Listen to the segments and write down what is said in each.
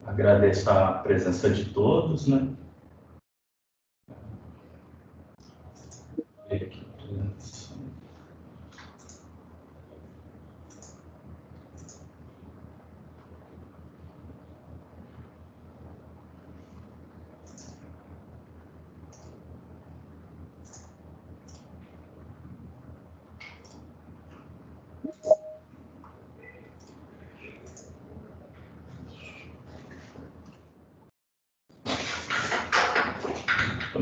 Agradeço a presença de todos, né?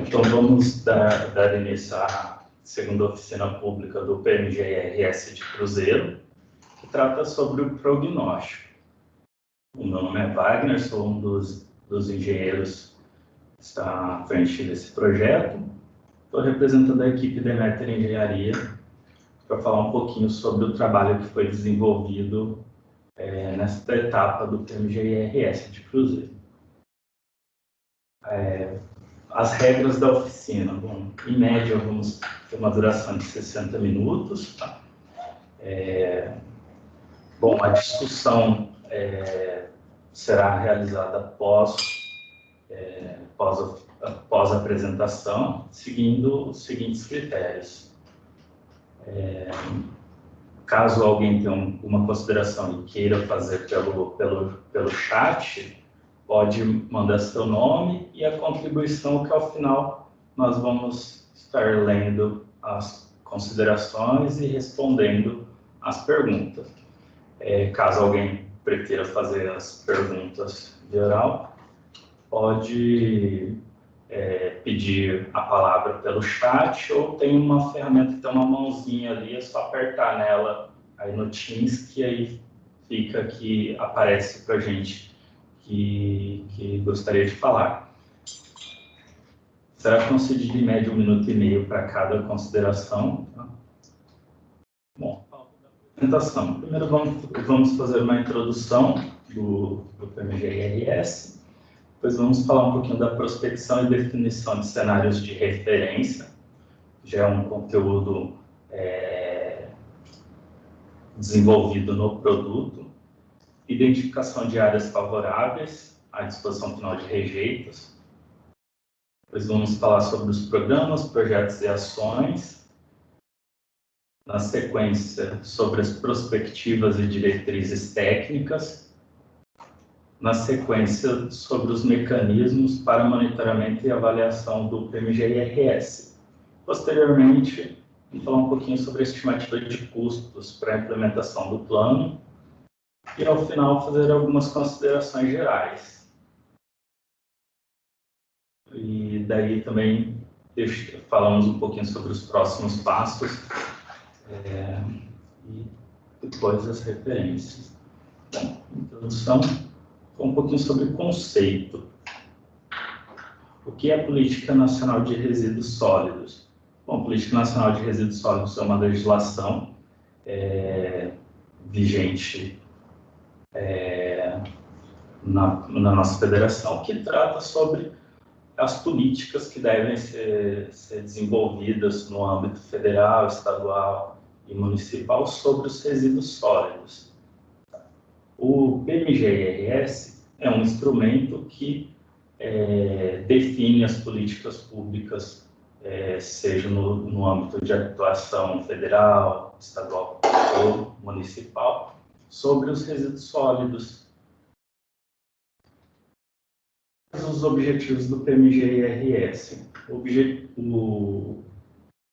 Então, vamos dar início à segunda oficina pública do PMG-RS de Cruzeiro, que trata sobre o prognóstico. O meu nome é Wagner, sou um dos engenheiros que está à frente desse projeto. Estou representando a equipe Demeter Engenharia para falar um pouquinho sobre o trabalho que foi desenvolvido nesta etapa do PMG-RS de Cruzeiro. As regras da oficina. Bom, em média, vamos ter uma duração de 60 minutos. Tá? Bom, a discussão será realizada após a apresentação, seguindo os seguintes critérios. Caso alguém tenha alguma consideração e queira fazer pelo chat, pode mandar seu nome e a contribuição, que ao final nós vamos estar lendo as considerações e respondendo as perguntas. Caso alguém prefira fazer as perguntas de oral, pode pedir a palavra pelo chat, ou tem uma ferramenta que tem uma mãozinha ali, é só apertar nela aí no Teams, que aí fica que aparece para a gente que gostaria de falar. Será concedido em média 1 minuto e meio para cada consideração. Tá? Bom, apresentação. Primeiro vamos fazer uma introdução do PMG-RS, depois vamos falar um pouquinho da prospecção e definição de cenários de referência, já é um conteúdo desenvolvido no produto, identificação de áreas favoráveis à disposição final de rejeitos. Depois vamos falar sobre os programas, projetos e ações. Na sequência, sobre as perspectivas e diretrizes técnicas. Na sequência, sobre os mecanismos para monitoramento e avaliação do PMG-RS. Posteriormente, vamos falar um pouquinho sobre a estimativa de custos para a implementação do plano. E, ao final, fazer algumas considerações gerais. E daí também falamos um pouquinho sobre os próximos passos e depois as referências. Bom, introdução, um pouquinho sobre o conceito. O que é Política Nacional de Resíduos Sólidos? Bom, Política Nacional de Resíduos Sólidos é uma legislação vigente na nossa federação, que trata sobre as políticas que devem ser desenvolvidas no âmbito federal, estadual e municipal sobre os resíduos sólidos. O PMG-RS é um instrumento que define as políticas públicas, seja no âmbito de atuação federal, estadual ou municipal, sobre os resíduos sólidos. Os objetivos do PMG-RS.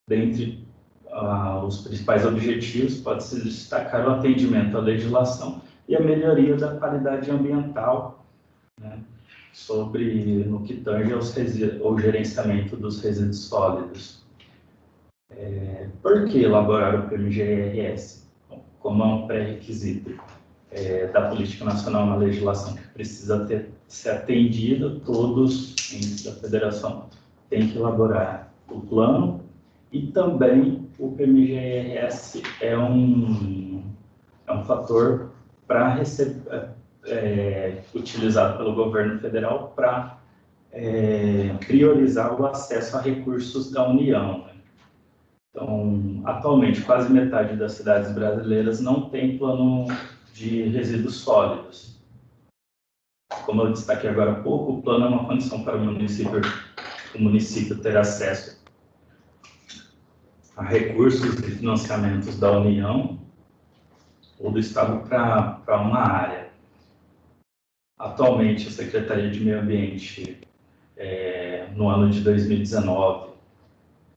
Dentre os principais objetivos, pode-se destacar o atendimento à legislação e a melhoria da qualidade ambiental, né, no que tange ao gerenciamento dos resíduos sólidos. Por que elaborar o PMG-RS? Como é um pré-requisito da política nacional na legislação que precisa ser atendida, todos os entes da federação têm que elaborar o plano, e também o PMG-RS é um fator utilizado pelo governo federal para priorizar o acesso a recursos da União. Né? Então, atualmente, quase metade das cidades brasileiras não tem plano de resíduos sólidos. Como eu destaquei agora há pouco, o plano é uma condição para o município ter acesso a recursos e financiamentos da União ou do Estado para uma área. Atualmente, a Secretaria de Meio Ambiente, no ano de 2019,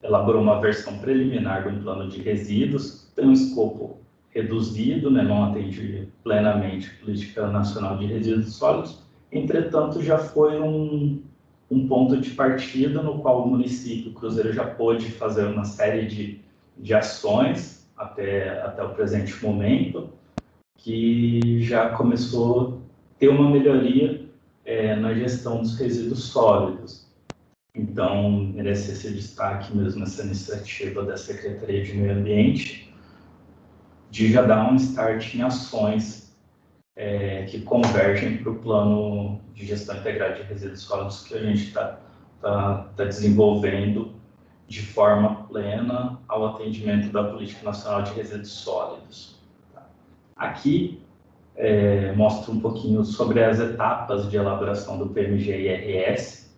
elaborou uma versão preliminar do plano de resíduos, tem um escopo reduzido, né, não atende plenamente a Política Nacional de Resíduos Sólidos, entretanto, já foi um ponto de partida no qual o município Cruzeiro já pôde fazer uma série de ações até o presente momento, que já começou a ter uma melhoria na gestão dos resíduos sólidos. Então, merece esse destaque mesmo essa iniciativa da Secretaria de Meio Ambiente, de já dar um start em ações que convergem para o plano de gestão integrada de resíduos sólidos que a gente está desenvolvendo de forma plena ao atendimento da Política Nacional de Resíduos Sólidos. Aqui mostro um pouquinho sobre as etapas de elaboração do PMGIRS.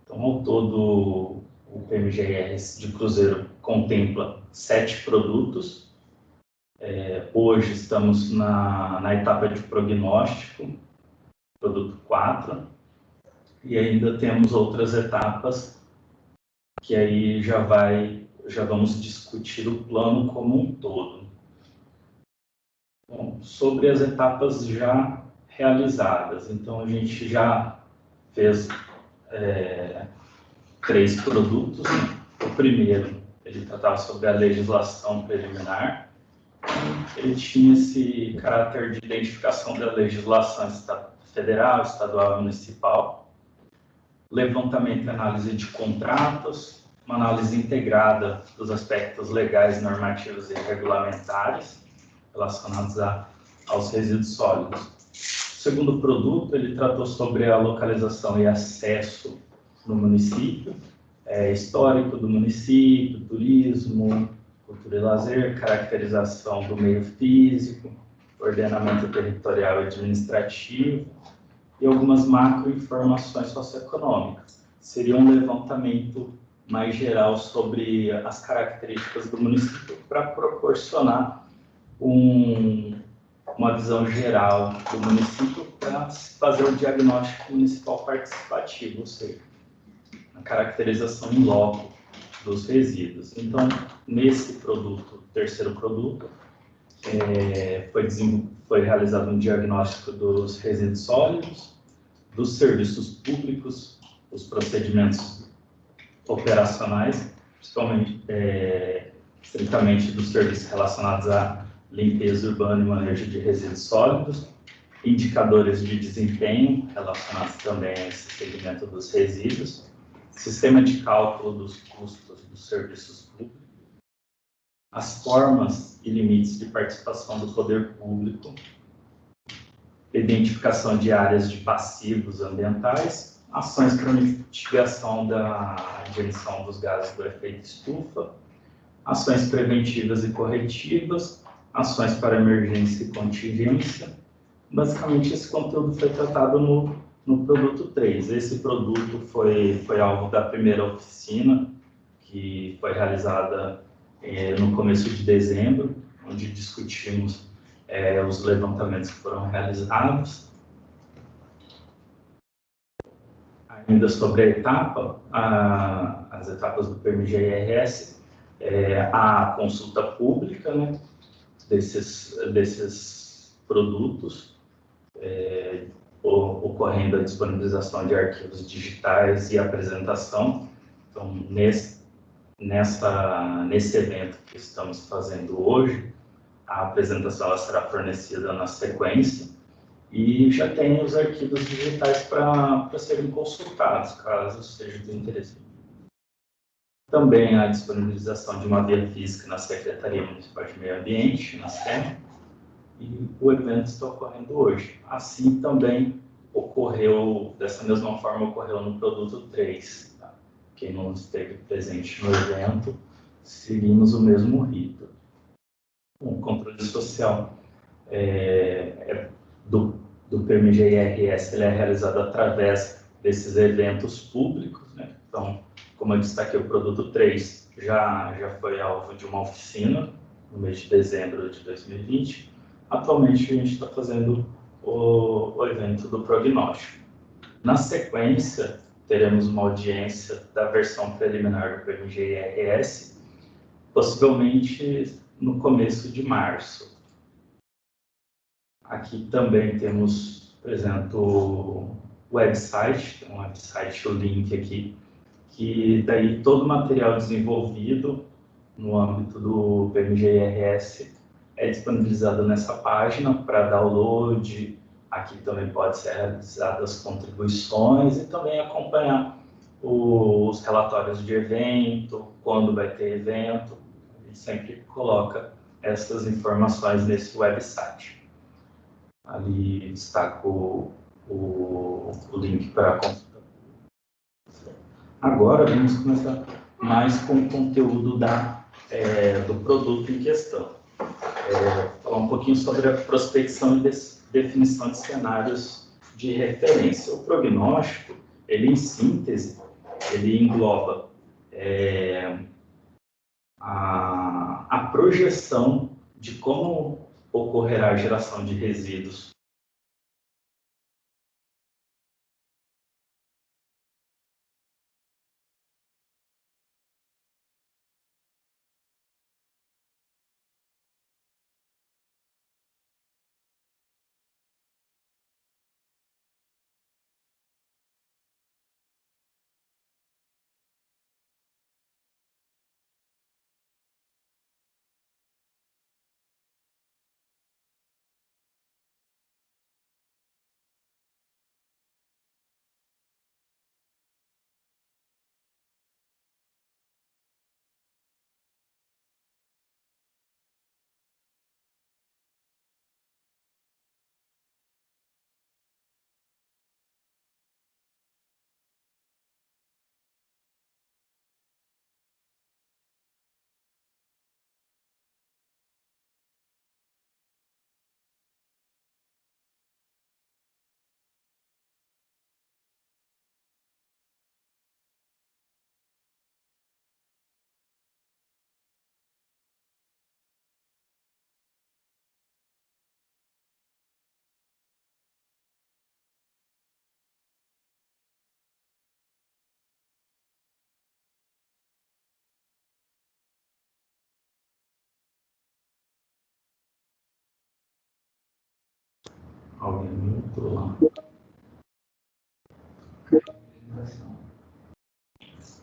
Então, ao todo, o PMGIRS de Cruzeiro contempla 7 produtos. Hoje estamos na etapa de prognóstico, produto 4, e ainda temos outras etapas que aí já vamos discutir o plano como um todo. Bom, sobre as etapas já realizadas, então a gente já fez 3 produtos, né? O primeiro, ele tratava sobre a legislação preliminar. Ele tinha esse caráter de identificação da legislação federal, estadual e municipal, levantamento e análise de contratos, uma análise integrada dos aspectos legais, normativos e regulamentares relacionados aos resíduos sólidos. O segundo produto, ele tratou sobre a localização e acesso no município, histórico do município, turismo, cultura e lazer, caracterização do meio físico, ordenamento territorial e administrativo e algumas macroinformações socioeconômicas. Seria um levantamento mais geral sobre as características do município para proporcionar uma visão geral do município para fazer o diagnóstico municipal participativo, ou seja, a caracterização em loco dos resíduos. Então, nesse produto, terceiro produto, foi realizado um diagnóstico dos resíduos sólidos, dos serviços públicos, os procedimentos operacionais, principalmente, estritamente dos serviços relacionados à limpeza urbana e manejo de resíduos sólidos, indicadores de desempenho relacionados também a esse segmento dos resíduos, sistema de cálculo dos custos dos serviços públicos, as formas e limites de participação do poder público, identificação de áreas de passivos ambientais, ações para mitigação de emissão dos gases do efeito estufa, ações preventivas e corretivas, ações para emergência e contingência. Basicamente, esse conteúdo foi tratado no produto 3. Esse produto foi alvo da primeira oficina, que foi realizada no começo de dezembro, onde discutimos os levantamentos que foram realizados. Ainda sobre a etapa, as etapas do PMGIRS, a consulta pública, né, desses produtos, ocorrendo a disponibilização de arquivos digitais e apresentação. Então, nesse evento que estamos fazendo hoje, a apresentação ela será fornecida na sequência e já tem os arquivos digitais para serem consultados, caso seja de interesse. Também a disponibilização de uma via física na Secretaria Municipal de Meio Ambiente, na SEM, e o evento está ocorrendo hoje. Assim também ocorreu, dessa mesma forma, ocorreu no produto 3. Tá? Quem não esteve presente no evento, seguimos o mesmo rito. O controle social do PMG-IRS ele é realizado através desses eventos públicos, né? Então, como eu destaquei, o produto 3 já foi alvo de uma oficina no mês de dezembro de 2020. Atualmente, a gente está fazendo o evento do prognóstico. Na sequência, teremos uma audiência da versão preliminar do PMG-IRS, possivelmente no começo de março. Aqui também temos, por exemplo, o website, tem um website, o link aqui, que daí todo o material desenvolvido no âmbito do PMG-IRS é disponibilizado nessa página para download. Aqui também pode ser realizadas contribuições e também acompanhar os relatórios de evento, quando vai ter evento. A gente sempre coloca essas informações nesse website. Ali destaco o link para a consulta. Agora vamos começar mais com o conteúdo do produto em questão. Falar um pouquinho sobre a prospecção e definição de cenários de referência. O prognóstico, ele em síntese, ele engloba a projeção de como ocorrerá a geração de resíduos alguém muito lá.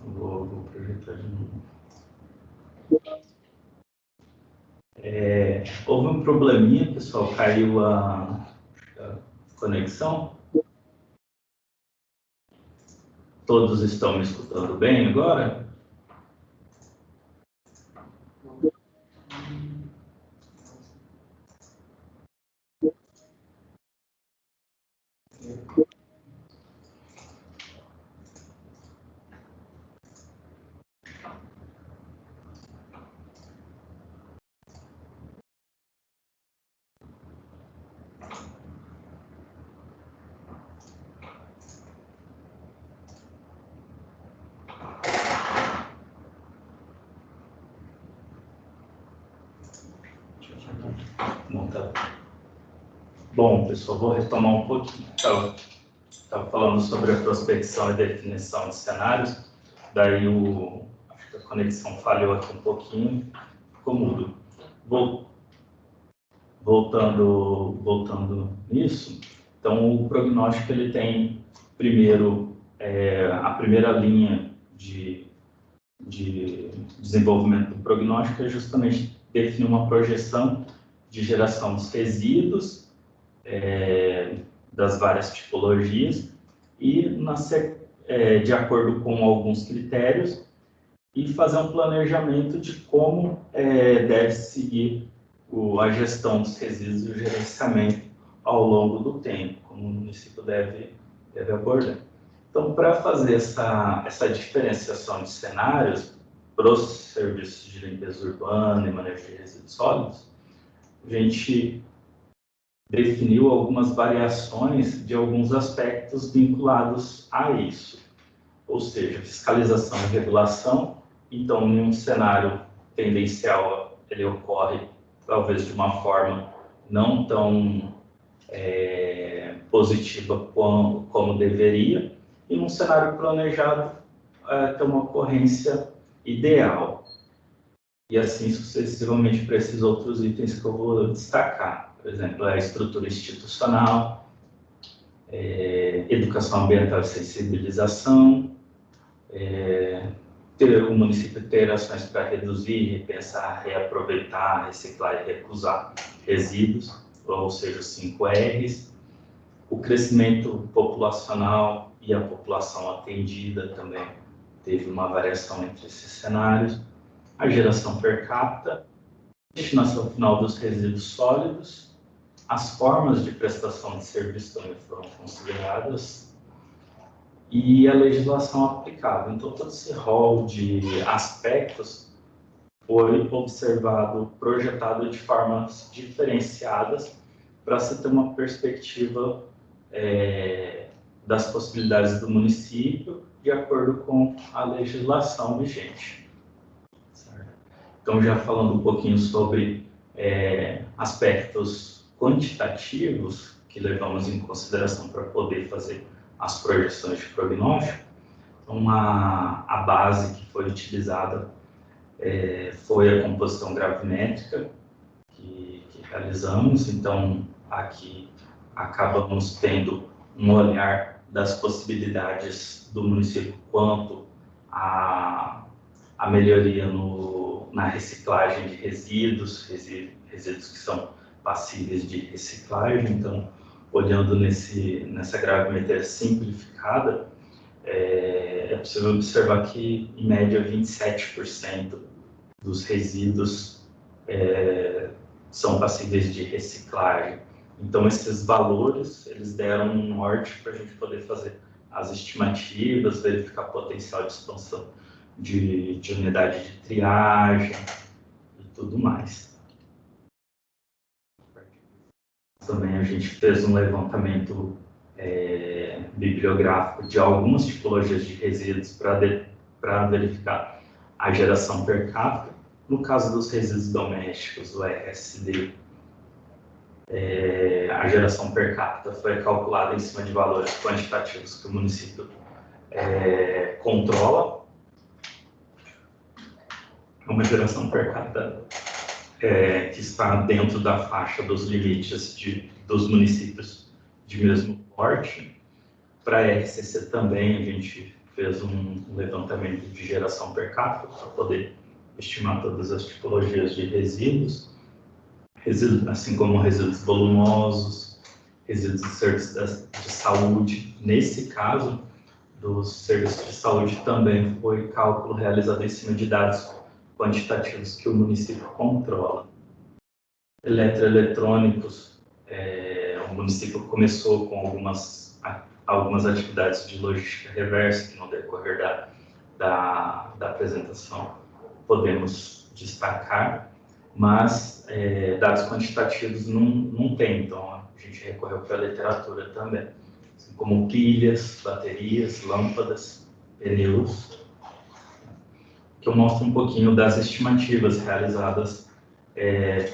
Vou projetar de novo. Houve um probleminha, pessoal, caiu a conexão. Todos estão me escutando bem agora? Não tá. Bom, pessoal, vou retomar um pouquinho. Estava falando sobre a prospecção e definição de cenários, daí acho que a conexão falhou aqui um pouquinho, ficou mudo. Voltando nisso, então o prognóstico ele tem primeiro a primeira linha de desenvolvimento do prognóstico é justamente definir uma projeção de geração dos resíduos das várias tipologias e de acordo com alguns critérios e fazer um planejamento de como deve seguir a gestão dos resíduos e o gerenciamento ao longo do tempo, como o município deve abordar. Então, para fazer essa diferenciação de cenários para os serviços de limpeza urbana e manejo de resíduos sólidos, a gente definiu algumas variações de alguns aspectos vinculados a isso, ou seja, fiscalização e regulação. Então, em um cenário tendencial, ele ocorre talvez de uma forma não tão positiva como deveria, e num cenário planejado, tem uma ocorrência ideal. E assim sucessivamente para esses outros itens que eu vou destacar. Por exemplo, a estrutura institucional, educação ambiental e sensibilização, o município ter ações para reduzir, repensar, reaproveitar, reciclar e recusar resíduos, ou seja, os 5 R's. O crescimento populacional e a população atendida também teve uma variação entre esses cenários. A geração per capita, a destinação final dos resíduos sólidos, as formas de prestação de serviço também foram consideradas, e a legislação aplicável. Então, todo esse rol de aspectos foi observado, projetado de formas diferenciadas para se ter uma perspectiva das possibilidades do município de acordo com a legislação vigente. Então, já falando um pouquinho sobre aspectos quantitativos que levamos em consideração para poder fazer as projeções de prognóstico, então, a base que foi utilizada foi a composição gravimétrica que realizamos. Então, aqui acabamos tendo um olhar das possibilidades do município quanto à melhoria na reciclagem de resíduos que são passíveis de reciclagem. Então, olhando nessa gravimetria simplificada, é possível observar que, em média, 27% dos resíduos são passíveis de reciclagem. Então, esses valores, eles deram um norte para a gente poder fazer as estimativas, verificar potencial de expansão de unidade de triagem e tudo mais. Também a gente fez um levantamento bibliográfico de algumas tipologias de resíduos para verificar a geração per capita. No caso dos resíduos domésticos, o RSD, a geração per capita foi calculada em cima de valores quantitativos que o município controla. Uma geração per capita que está dentro da faixa dos limites dos municípios de mesmo porte. Para a RCC também a gente fez um levantamento de geração per capita para poder estimar todas as tipologias de resíduos, assim como resíduos volumosos, resíduos de serviços de saúde. Nesse caso, dos serviços de saúde também foi cálculo realizado em cima de dados quantitativos que o município controla. Eletroeletrônicos, o município começou com algumas atividades de logística reversa, que no decorrer da apresentação podemos destacar, mas dados quantitativos não tem, então a gente recorreu para a literatura também, assim como pilhas, baterias, lâmpadas, pneus, que eu mostro um pouquinho das estimativas realizadas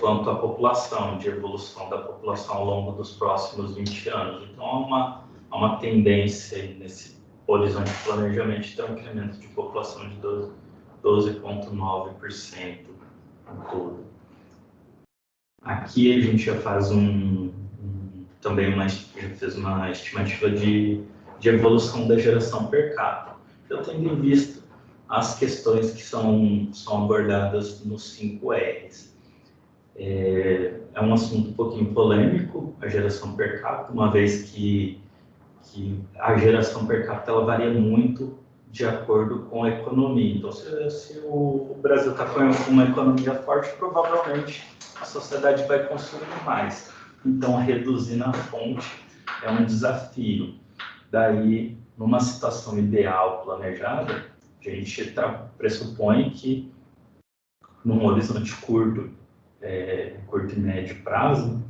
quanto à população, de evolução da população ao longo dos próximos 20 anos. Então, há uma tendência nesse horizonte de planejamento de ter um incremento de população de 12,9% em todo. Aqui a gente já faz também fez uma estimativa de evolução da geração per capita. Eu tendo em vista as questões que são abordadas nos 5 R's. É um assunto um pouquinho polêmico, a geração per capita, uma vez que a geração per capita ela varia muito de acordo com a economia. Então, se o Brasil está com uma economia forte, provavelmente a sociedade vai consumir mais. Então, reduzir na fonte é um desafio. Daí, numa situação ideal planejada, a gente pressupõe que, num horizonte curto e médio prazo,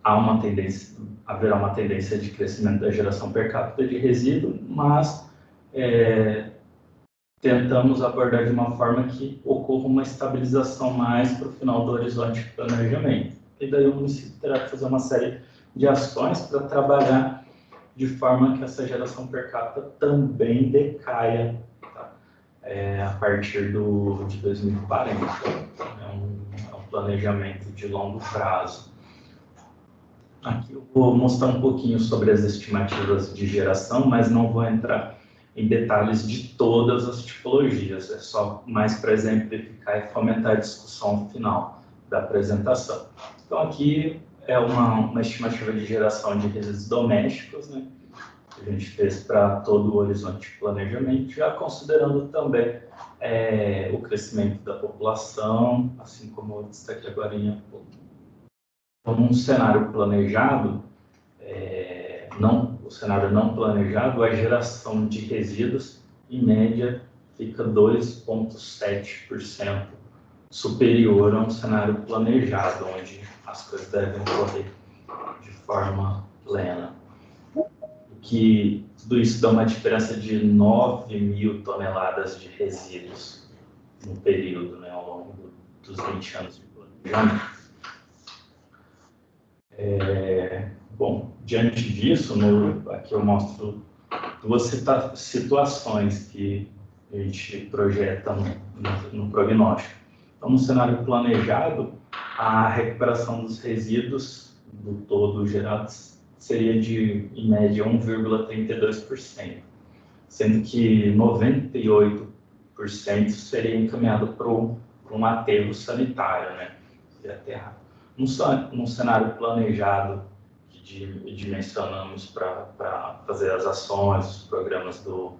haverá uma tendência de crescimento da geração per capita de resíduo, mas tentamos abordar de uma forma que ocorra uma estabilização mais para o final do horizonte de planejamento. E daí o município terá que fazer uma série de ações para trabalhar de forma que essa geração per capita também decaia, tá? A partir de 2040. É um planejamento de longo prazo. Aqui eu vou mostrar um pouquinho sobre as estimativas de geração, mas não vou entrar em detalhes de todas as tipologias, é só mais para exemplificar e fomentar a discussão final da apresentação. Então aqui é uma estimativa de geração de resíduos domésticos, né, que a gente fez para todo o horizonte de planejamento, já considerando também o crescimento da população, assim como eu destaquei agora em pouco. Então, num cenário planejado, o cenário não planejado, a geração de resíduos, em média, fica 2,7% superior a um cenário planejado, onde as coisas devem correr de forma plena. Tudo isso dá uma diferença de 9.000 toneladas de resíduos no período, né, ao longo dos 20 anos de planejamento. Bom, diante disso, aqui eu mostro duas situações que a gente projeta no prognóstico. Então, no cenário planejado, a recuperação dos resíduos do todo gerado seria de, em média, 1,32%, sendo que 98% seria encaminhado para um aterro sanitário, né? Num cenário planejado que dimensionamos para fazer as ações, os programas do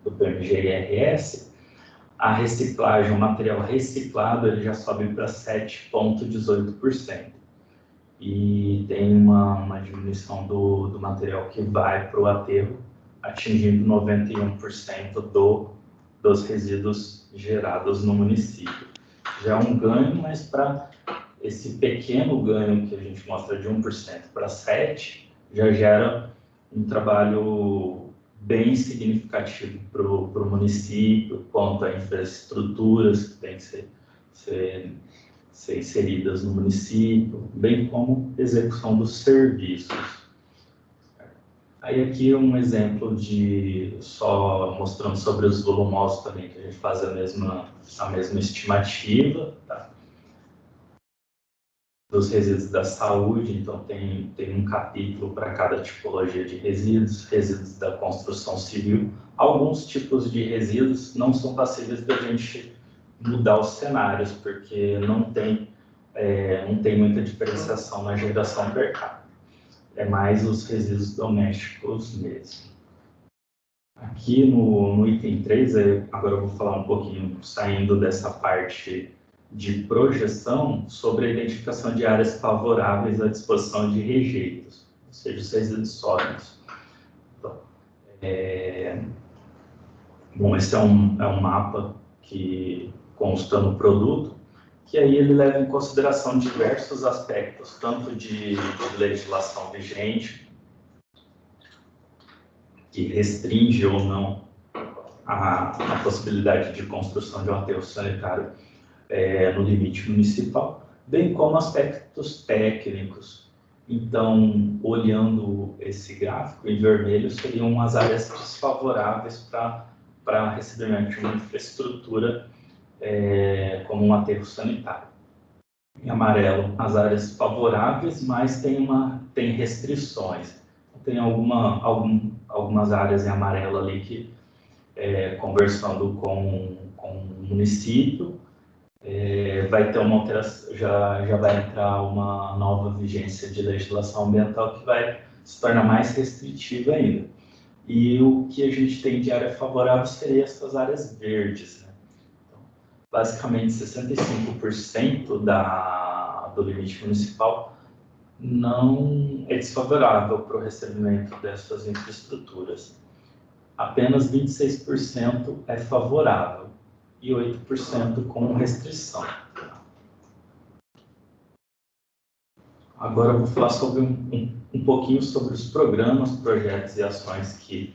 PMG-IRS, a reciclagem, o material reciclado, ele já sobe para 7,18%. E tem uma diminuição do material que vai para o aterro, atingindo 91% dos resíduos gerados no município. Já é um ganho, mas para esse pequeno ganho que a gente mostra de 1% para 7%, já gera um trabalho bem significativo para o município, quanto a infraestruturas que têm que ser inseridas no município, bem como execução dos serviços. Aí aqui um exemplo só mostrando sobre os volumosos também, que a gente faz a mesma estimativa, tá? Dos resíduos da saúde, então tem um capítulo para cada tipologia de resíduos da construção civil. Alguns tipos de resíduos não são passíveis da gente mudar os cenários, porque não tem muita diferenciação na geração per capita. É mais os resíduos domésticos mesmo. Aqui no item 3, agora eu vou falar um pouquinho, saindo dessa parte de projeção, sobre a identificação de áreas favoráveis à disposição de rejeitos, ou seja, os resíduos sólidos. Então, bom, esse é um mapa que consta no produto, que aí ele leva em consideração diversos aspectos, tanto de legislação vigente, que restringe ou não a possibilidade de construção de um aterro sanitário no limite municipal, bem como aspectos técnicos. Então, olhando esse gráfico, em vermelho seriam as áreas desfavoráveis para recebimento de uma infraestrutura como um aterro sanitário. Em amarelo, as áreas favoráveis, mas tem restrições. Tem algumas áreas em amarelo ali que, conversando com o município, vai ter uma alteração, já vai entrar uma nova vigência de legislação ambiental que vai se tornar mais restritiva ainda. E o que a gente tem de área favorável seria essas áreas verdes, né? Então, basicamente, 65% do limite municipal não é desfavorável para o recebimento dessas infraestruturas. Apenas 26% é favorável e 8% com restrição. Agora eu vou falar sobre um pouquinho sobre os programas, projetos e ações que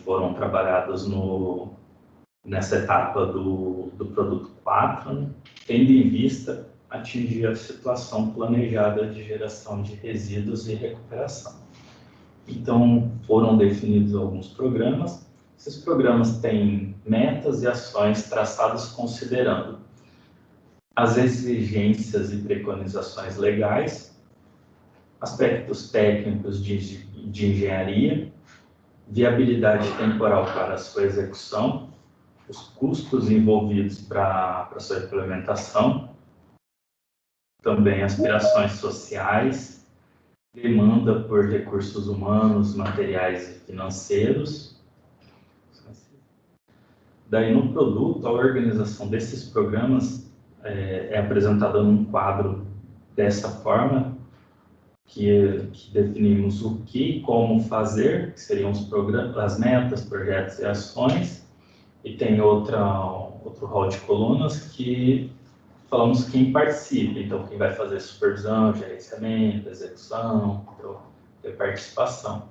foram trabalhados nessa etapa do produto 4, né, tendo em vista atingir a situação planejada de geração de resíduos e recuperação. Então, foram definidos alguns programas. Esses programas têm metas e ações traçadas considerando as exigências e preconizações legais, aspectos técnicos de engenharia, viabilidade temporal para sua execução, os custos envolvidos para sua implementação, também aspirações sociais, demanda por recursos humanos, materiais e financeiros. Daí, no produto, a organização desses programas é apresentada num quadro dessa forma, que definimos o que e como fazer, que seriam os programas, as metas, projetos e ações, e tem outro rol de colunas que falamos quem participa, então quem vai fazer supervisão, gerenciamento, execução, então, ter participação.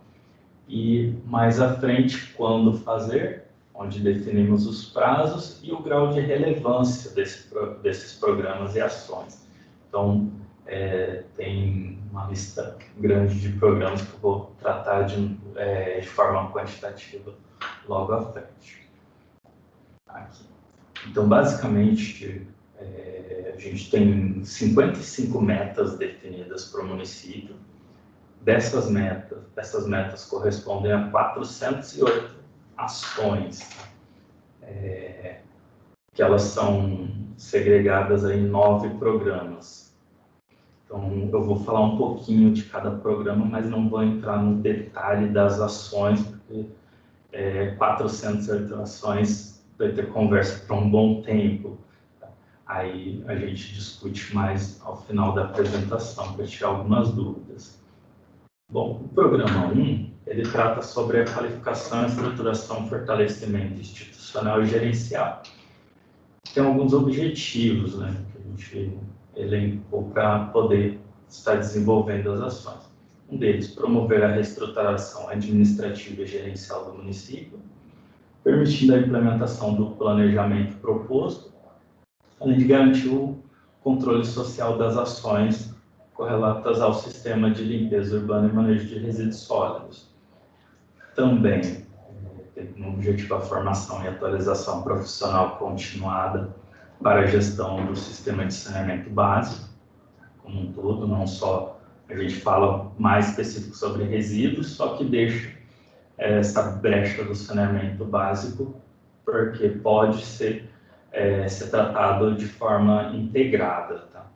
E mais à frente, quando fazer, onde definimos os prazos e o grau de relevância desses programas e ações. Então, tem uma lista grande de programas que eu vou tratar de forma quantitativa logo à frente. Aqui. Então, basicamente, a gente tem 55 metas definidas para o município. Essas metas correspondem a 408 ações, que elas são segregadas em 9 programas. Então, eu vou falar um pouquinho de cada programa, mas não vou entrar no detalhe das ações, porque 408 ações vai ter conversa para um bom tempo. Aí a gente discute mais ao final da apresentação, para tirar algumas dúvidas. Bom, o programa 1, ele trata sobre a qualificação, estruturação, fortalecimento institucional e gerencial. Tem alguns objetivos, né, que a gente elencou para poder estar desenvolvendo as ações. Um deles, promover a reestruturação administrativa e gerencial do município, permitindo a implementação do planejamento proposto, além de garantir o controle social das ações correlatas ao sistema de limpeza urbana e manejo de resíduos sólidos. Também tem como objetivo a formação e atualização profissional continuada para a gestão do sistema de saneamento básico, como um todo, não só a gente fala mais específico sobre resíduos, só que deixa essa brecha do saneamento básico, porque pode ser tratado de forma integrada. Tá?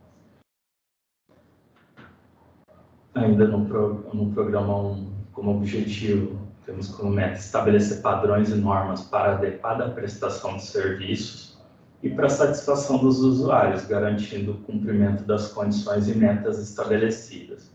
Ainda no programa 1, como objetivo, temos como meta estabelecer padrões e normas para adequada prestação de serviços e para satisfação dos usuários, garantindo o cumprimento das condições e metas estabelecidas.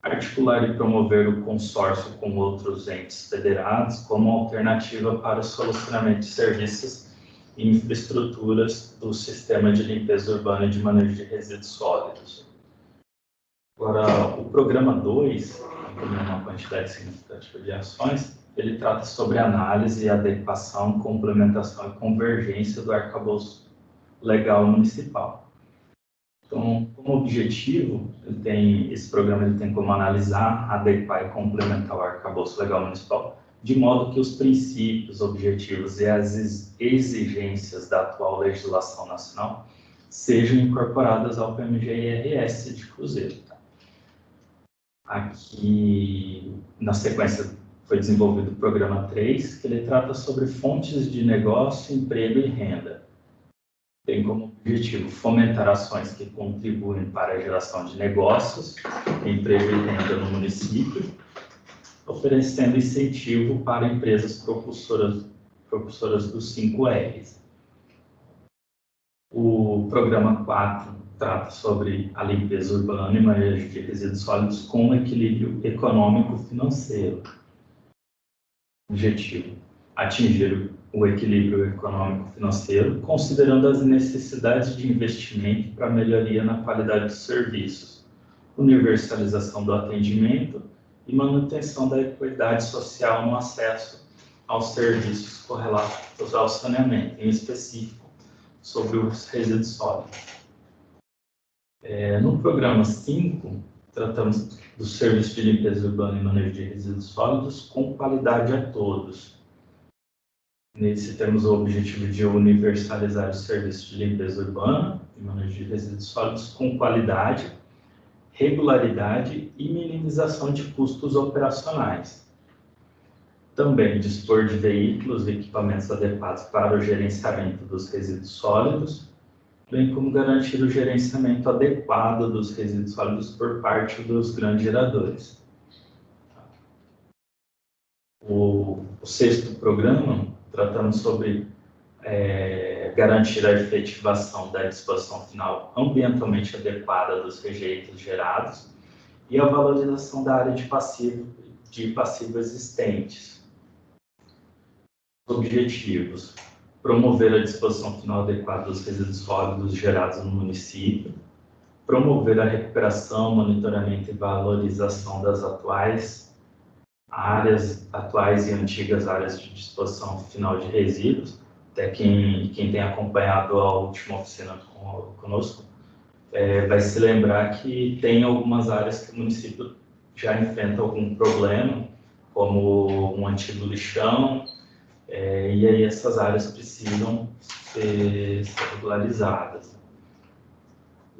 Articular e promover o consórcio com outros entes federados como alternativa para o solucionamento de serviços e infraestruturas do sistema de limpeza urbana e de manejo de resíduos sólidos. Agora, o programa 2, com uma quantidade significativa de ações, ele trata sobre análise, adequação, complementação e convergência do arcabouço legal municipal. Então, como objetivo, esse programa tem como analisar, adequar e complementar o arcabouço legal municipal, de modo que os princípios, objetivos e as exigências da atual legislação nacional sejam incorporadas ao PMG-IRS de Cruzeiro. Tá? Aqui, na sequência, foi desenvolvido o programa 3, que ele trata sobre fontes de negócio, emprego e renda. Tem como objetivo fomentar ações que contribuem para a geração de negócios, emprego e renda no município, oferecendo incentivo para empresas propulsoras dos 5 R's. O programa 4 trata sobre a limpeza urbana e manejo de resíduos sólidos com equilíbrio econômico-financeiro. Objetivo: atingir o equilíbrio econômico-financeiro, considerando as necessidades de investimento para melhoria na qualidade dos serviços, universalização do atendimento e manutenção da equidade social no acesso aos serviços correlatos ao saneamento, em específico sobre os resíduos sólidos. No programa 5, tratamos do serviço de limpeza urbana e manejo de resíduos sólidos com qualidade a todos. Nesse temos o objetivo de universalizar o serviço de limpeza urbana e manejo de resíduos sólidos com qualidade, regularidade e minimização de custos operacionais. Também dispor de veículos e equipamentos adequados para o gerenciamento dos resíduos sólidos, bem como garantir o gerenciamento adequado dos resíduos sólidos por parte dos grandes geradores. O sexto programa, tratamos sobre garantir a efetivação da disposição final ambientalmente adequada dos rejeitos gerados e a valorização da área de passivo existentes. Objetivos: promover a disposição final adequada dos resíduos sólidos gerados no município, promover a recuperação, monitoramento e valorização das atuais e antigas áreas de disposição final de resíduos. Até quem tem acompanhado a última oficina conosco vai se lembrar que tem algumas áreas que o município já enfrenta algum problema, como um antigo lixão, e aí essas áreas precisam ser regularizadas.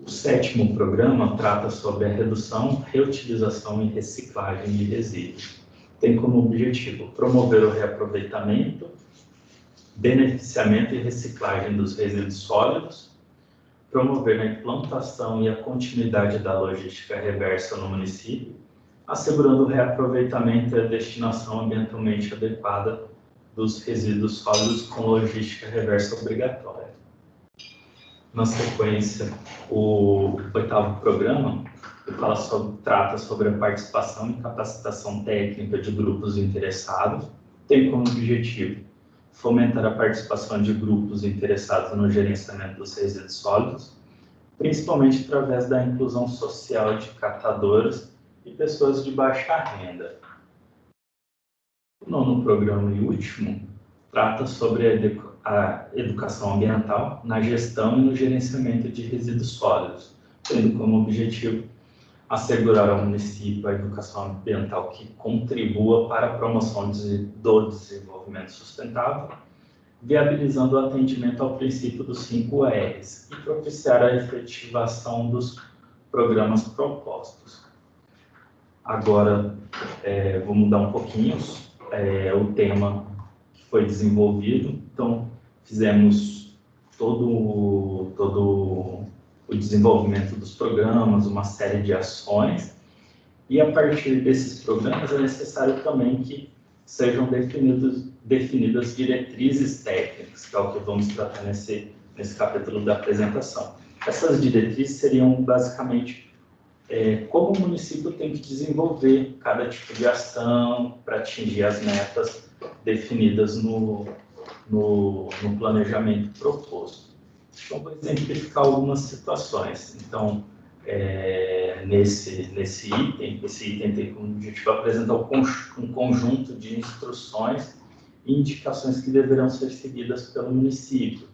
O sétimo programa trata sobre a redução, reutilização e reciclagem de resíduos. Tem como objetivo promover o reaproveitamento, beneficiamento e reciclagem dos resíduos sólidos, promover a implantação e a continuidade da logística reversa no município, assegurando o reaproveitamento e a destinação ambientalmente adequada dos resíduos sólidos com logística reversa obrigatória. Na sequência, o oitavo programa trata sobre a participação e capacitação técnica de grupos interessados, tem como objetivo fomentar a participação de grupos interessados no gerenciamento dos resíduos sólidos, principalmente através da inclusão social de catadores e pessoas de baixa renda. O nono programa e último trata sobre a educação ambiental na gestão e no gerenciamento de resíduos sólidos, tendo como objetivo assegurar ao município a educação ambiental que contribua para a promoção do desenvolvimento sustentável, viabilizando o atendimento ao princípio dos 5 R's e propiciar a efetivação dos programas propostos. Agora, vou mudar um pouquinho o tema que foi desenvolvido. Então, fizemos todo o desenvolvimento dos programas, uma série de ações, e a partir desses programas é necessário também que sejam definidas diretrizes técnicas, que é o que vamos tratar nesse capítulo da apresentação. Essas diretrizes seriam basicamente como o município tem que desenvolver cada tipo de ação para atingir as metas definidas no planejamento proposto. Então, vou exemplificar algumas situações. Então, esse item tem como objetivo apresentar um conjunto de instruções e indicações que deverão ser seguidas pelo município.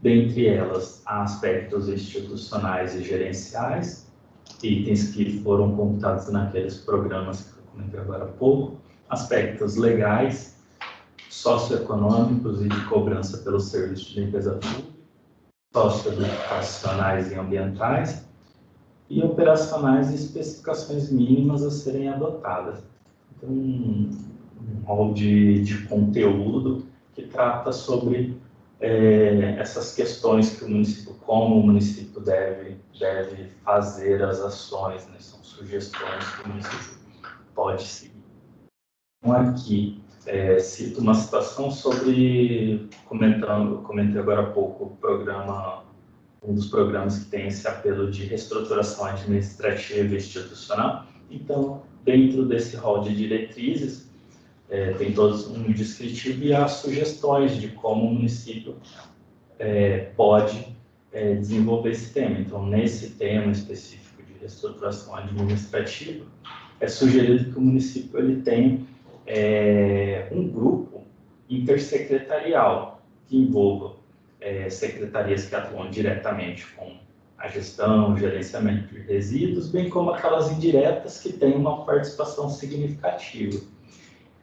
Dentre elas, há aspectos institucionais e gerenciais, itens que foram computados naqueles programas que eu comentei agora há pouco, aspectos legais, socioeconômicos e de cobrança pelo serviço de limpeza pública, socioeducacionais e ambientais, e operacionais e especificações mínimas a serem adotadas. Então, um rol de conteúdo que trata sobre essas questões que como o município deve fazer as ações, né? São sugestões que o município pode seguir. Então, aqui, cito uma situação comentei agora há pouco um dos programas que tem esse apelo de reestruturação administrativa e institucional. Então, dentro desse rol de diretrizes, tem todos um descritivo e as sugestões de como o município pode desenvolver esse tema. Então, nesse tema específico de reestruturação administrativa, é sugerido que o município ele tenha um grupo intersecretarial que envolva secretarias que atuam diretamente com a gestão, o gerenciamento de resíduos, bem como aquelas indiretas que têm uma participação significativa.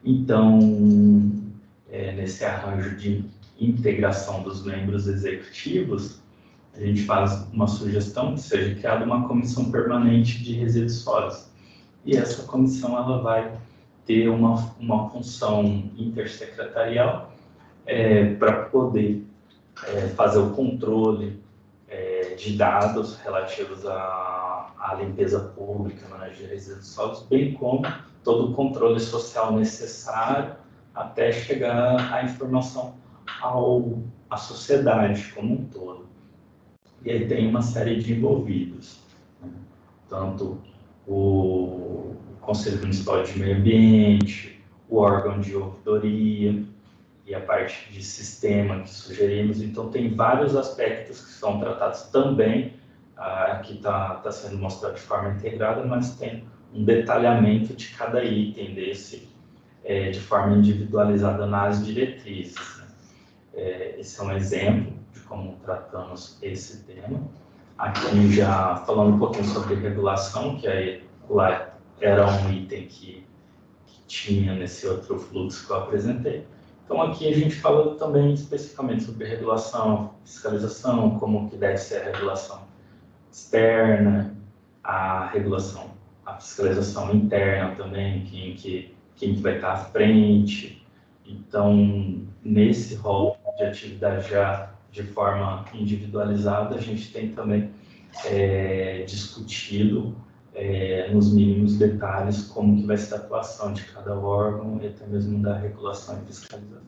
Então, nesse arranjo de integração dos membros executivos, a gente faz uma sugestão que seja criada uma comissão permanente de resíduos sólidos. E essa comissão ela vai ter uma função intersecretarial para poder fazer o controle de dados relativos à limpeza pública, manejo de resíduos sólidos, bem como todo o controle social necessário até chegar à informação à sociedade como um todo. E aí tem uma série de envolvidos, né? Tanto o Conselho Municipal de Meio Ambiente, o órgão de ouvidoria e a parte de sistema que sugerimos. Então, tem vários aspectos que são tratados também, aqui está sendo mostrado de forma integrada, mas tem um detalhamento de cada item desse, de forma individualizada nas diretrizes, né? Esse é um exemplo de como tratamos esse tema. Aqui já falando um pouquinho sobre regulação, que aí lá era um item que tinha nesse outro fluxo que eu apresentei. Então aqui a gente fala também especificamente sobre regulação, fiscalização, como que deve ser a regulação externa, a regulação, a fiscalização interna também, quem que vai estar à frente. Então, nesse rol de atividade já de forma individualizada, a gente tem também discutido nos mínimos detalhes como que vai ser a atuação de cada órgão e até mesmo da regulação e fiscalização.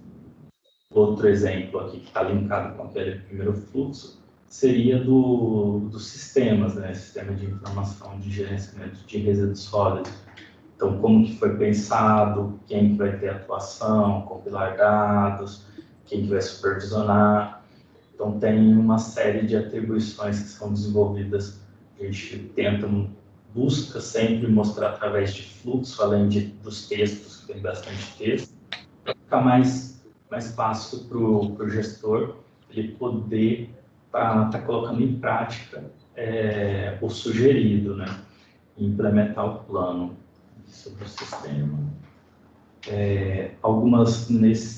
Outro exemplo aqui que está linkado com aquele primeiro fluxo seria dos sistemas, né? Sistema de informação de gerenciamento de resíduos sólidos. Então, como que foi pensado, quem que vai ter atuação, compilar dados, quem que vai supervisionar. Então, tem uma série de atribuições que são desenvolvidas. A gente busca sempre mostrar através de fluxo, além dos textos, que tem bastante texto, para ficar mais fácil para o gestor ele poder estar colocando em prática o sugerido, né? Implementar o plano sobre o sistema.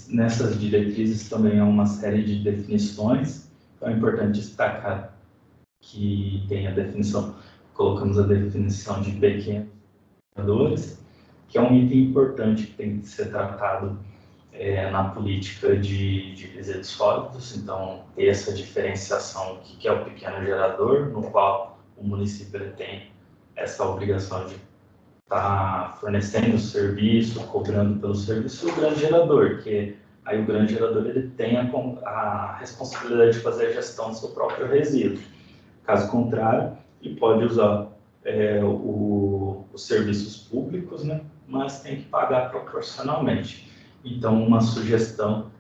Nessas diretrizes também há uma série de definições, então é importante destacar que tem a definição, colocamos a definição de pequenos indicadores, que é um item importante que tem que ser tratado na política de resíduos sólidos. Então, ter essa diferenciação, o que é o pequeno gerador, no qual o município tem essa obrigação de estar fornecendo o serviço, cobrando pelo serviço, e o grande gerador, que aí o grande gerador ele tem a responsabilidade de fazer a gestão do seu próprio resíduo. Caso contrário, ele pode usar os serviços públicos, né? Mas tem que pagar proporcionalmente. Então, uma sugestão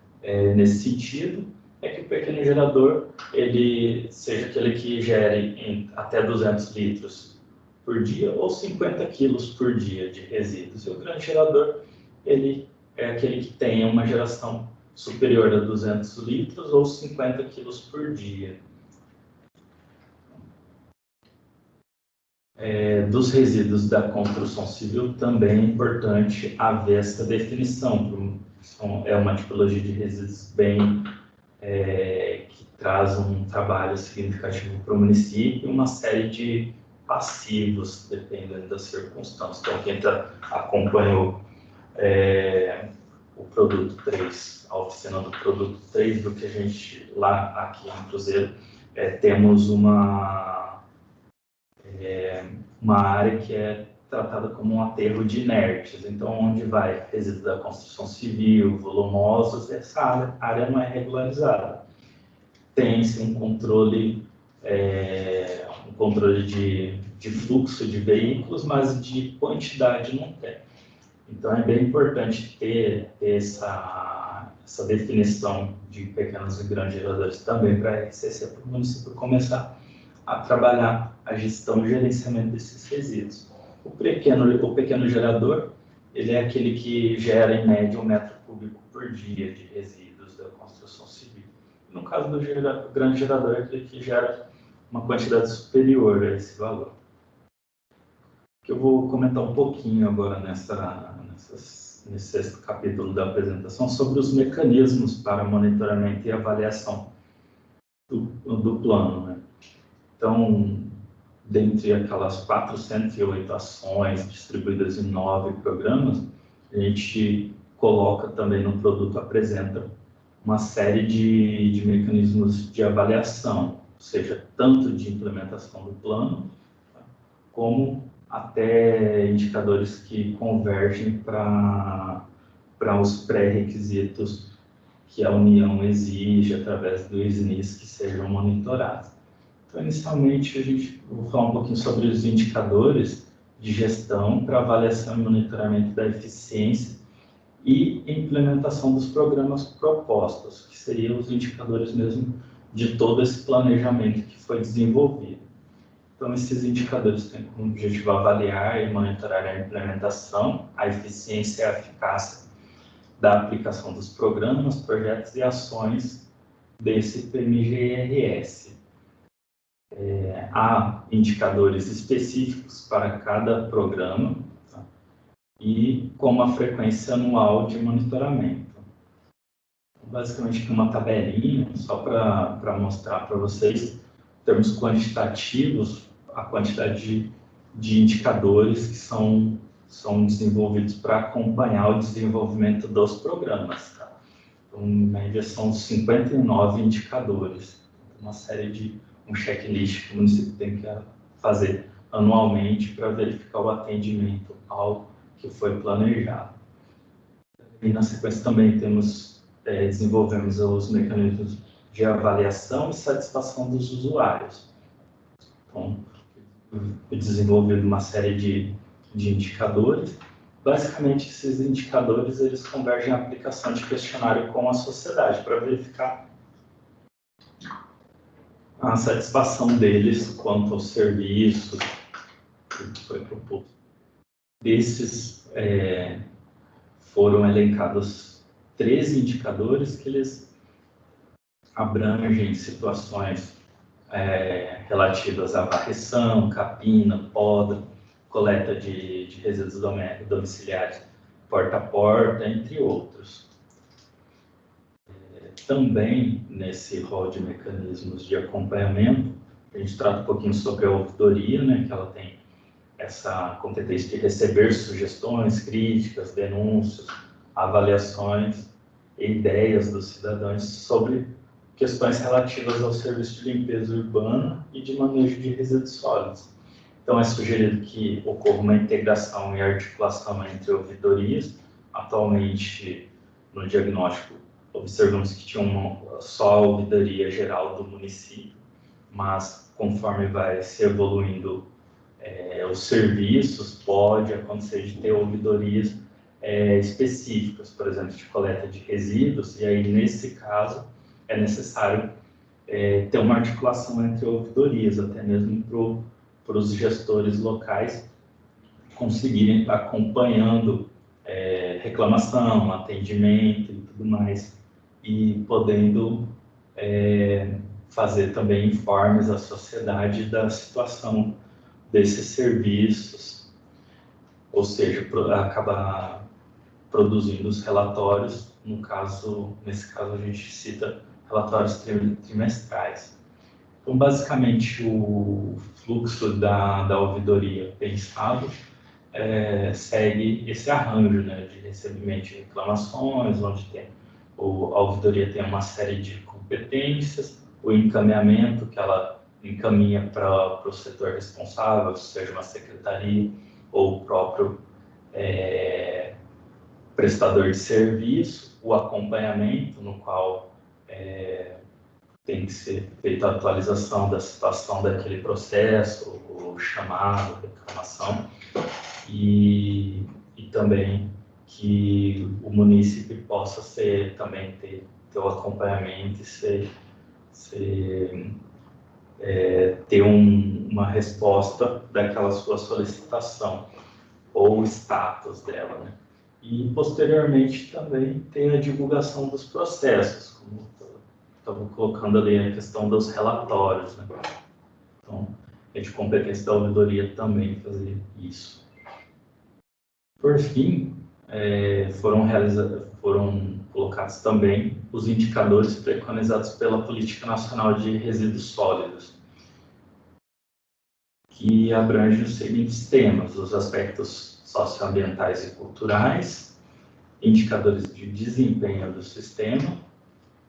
nesse sentido é que o pequeno gerador ele seja aquele que gere até 200 litros por dia ou 50 quilos por dia de resíduos. E o grande gerador ele é aquele que tenha uma geração superior a 200 litros ou 50 quilos por dia. Dos resíduos da construção civil também é importante haver essa definição. É uma tipologia de resíduos que traz um trabalho significativo para o município e uma série de passivos, dependendo das circunstâncias. Então, quem acompanhou o produto 3, a oficina do produto 3, do que a gente lá aqui em Cruzeiro, temos uma área que é tratada como um aterro de inertes. Então, onde vai resíduo da construção civil, volumosos, essa área não é regularizada. Tem-se um controle de fluxo de veículos, mas de quantidade não tem. Então, é bem importante ter essa definição de pequenos e grandes geradores também para a RCC, para o município começar a trabalhar a gestão e gerenciamento desses resíduos. O pequeno gerador, ele é aquele que gera, em média, 1 metro cúbico por dia de resíduos da construção civil. No caso do grande gerador, é aquele que gera uma quantidade superior a esse valor. Que eu vou comentar um pouquinho agora nesse capítulo da apresentação sobre os mecanismos para monitoramento e avaliação do plano, né? Então, dentre aquelas 408 ações distribuídas em 9 programas, a gente coloca também no produto, apresenta uma série de mecanismos de avaliação, ou seja, tanto de implementação do plano, como até indicadores que convergem para os pré-requisitos que a União exige através do SNIS que sejam monitorados. Então, inicialmente, vou falar um pouquinho sobre os indicadores de gestão para avaliação e monitoramento da eficiência e implementação dos programas propostos, que seriam os indicadores mesmo de todo esse planejamento que foi desenvolvido. Então, esses indicadores têm como objetivo avaliar e monitorar a implementação, a eficiência e a eficácia da aplicação dos programas, projetos e ações desse PMGRS. Há indicadores específicos para cada programa, tá? E com uma frequência anual de monitoramento. Basicamente, aqui uma tabelinha, só para mostrar para vocês, em termos quantitativos, a quantidade de indicadores que são desenvolvidos para acompanhar o desenvolvimento dos programas. Tá? Então, em média, são 59 indicadores, uma série de um checklist que o município tem que fazer anualmente para verificar o atendimento ao que foi planejado. E na sequência também desenvolvemos os mecanismos de avaliação e satisfação dos usuários. Então, foi desenvolvido uma série de indicadores. Basicamente, esses indicadores eles convergem à aplicação de questionário com a sociedade para verificar a satisfação deles quanto ao serviço que foi proposto. Desses foram elencados 13 indicadores que eles abrangem situações relativas à varrição, capina, poda, coleta de resíduos domiciliares porta a porta, entre outros. Também, nesse rol de mecanismos de acompanhamento, a gente trata um pouquinho sobre a ouvidoria, né, que ela tem essa competência de receber sugestões, críticas, denúncias, avaliações e ideias dos cidadãos sobre questões relativas ao serviço de limpeza urbana e de manejo de resíduos sólidos. Então, é sugerido que ocorra uma integração e articulação entre ouvidorias. Atualmente, no diagnóstico, observamos que tinha só a ouvidoria geral do município, mas conforme vai se evoluindo os serviços, pode acontecer de ter ouvidorias específicas, por exemplo, de coleta de resíduos, e aí, nesse caso, é necessário ter uma articulação entre ouvidorias, até mesmo para os gestores locais conseguirem estar acompanhando reclamação, atendimento e tudo mais, e podendo fazer também informes à sociedade da situação desses serviços, ou seja, acabar produzindo os relatórios. Nesse caso, a gente cita relatórios trimestrais. Então, basicamente, o fluxo da ouvidoria pensado segue esse arranjo, né, de recebimento de reclamações, onde a ouvidoria tem uma série de competências, o encaminhamento que ela encaminha para o setor responsável, seja uma secretaria ou o próprio prestador de serviço, o acompanhamento, no qual tem que ser feita a atualização da situação daquele processo, o chamado, reclamação, e também que o munícipe possa também ter o acompanhamento e ter uma resposta daquela sua solicitação ou status dela, né? E, posteriormente, também ter a divulgação dos processos, como estava colocando ali a questão dos relatórios, né? Então, é de competência da ouvidoria também fazer isso. Por fim, foram colocados também os indicadores preconizados pela Política Nacional de Resíduos Sólidos, que abrangem os seguintes temas: os aspectos socioambientais e culturais, indicadores de desempenho do sistema,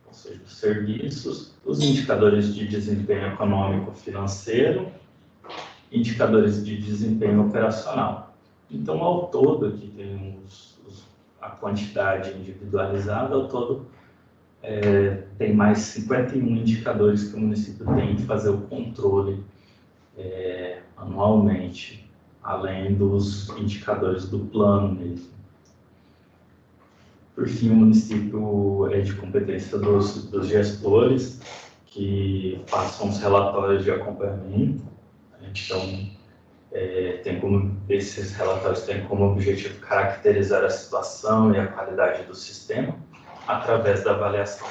ou seja, dos serviços, os indicadores de desempenho econômico-financeiro, indicadores de desempenho operacional. Então, ao todo, aqui tem a quantidade individualizada, ao todo tem mais 51 indicadores que o município tem que fazer o controle anualmente, além dos indicadores do plano mesmo. Por fim, o município é de competência dos gestores, que façam os relatórios de acompanhamento. Então, esses relatórios têm como objetivo caracterizar a situação e a qualidade do sistema, através da avaliação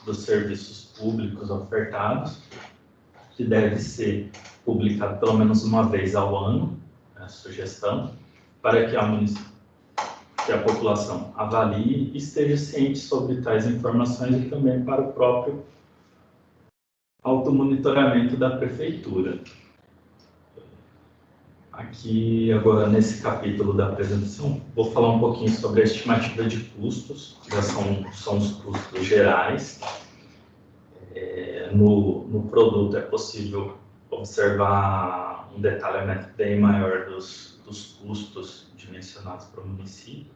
dos serviços públicos ofertados, que deve ser publicado pelo menos uma vez ao ano, a sugestão, para que a população avalie e esteja ciente sobre tais informações, e também para o próprio automonitoramento da prefeitura. Aqui, agora, nesse capítulo da apresentação, vou falar um pouquinho sobre a estimativa de custos, que são os custos gerais. No produto é possível observar um detalhamento bem maior dos custos dimensionados para o município,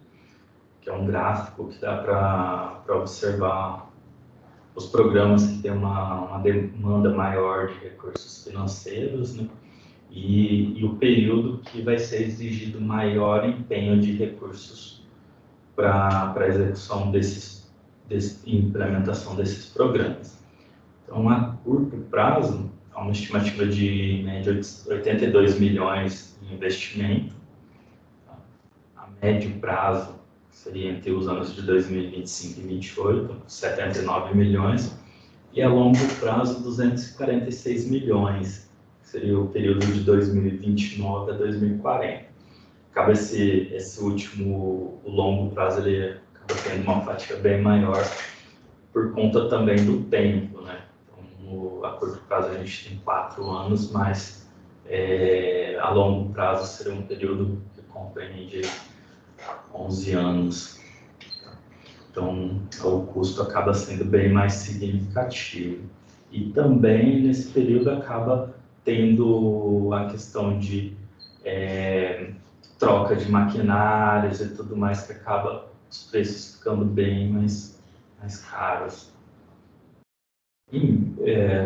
que é um gráfico que dá para observar os programas que têm uma demanda maior de recursos financeiros, né? E o período que vai ser exigido maior empenho de recursos para a execução implementação desses programas. Então, a curto prazo, há uma estimativa de média de 82 milhões em investimento. A médio prazo, que seria entre os anos de 2025 e 2028, 79 milhões. E a longo prazo, 246 milhões, que seria o período de 2029 a 2040. Acaba esse último, o longo prazo, ele acaba tendo uma fatia bem maior, por conta também do tempo, né? Então, a curto prazo a gente tem 4 anos, mas a longo prazo seria um período que compreende 11 anos. Então, o custo acaba sendo bem mais significativo. E também, nesse período, acaba tendo a questão de troca de maquinários e tudo mais, que acaba os preços ficando bem mais caros.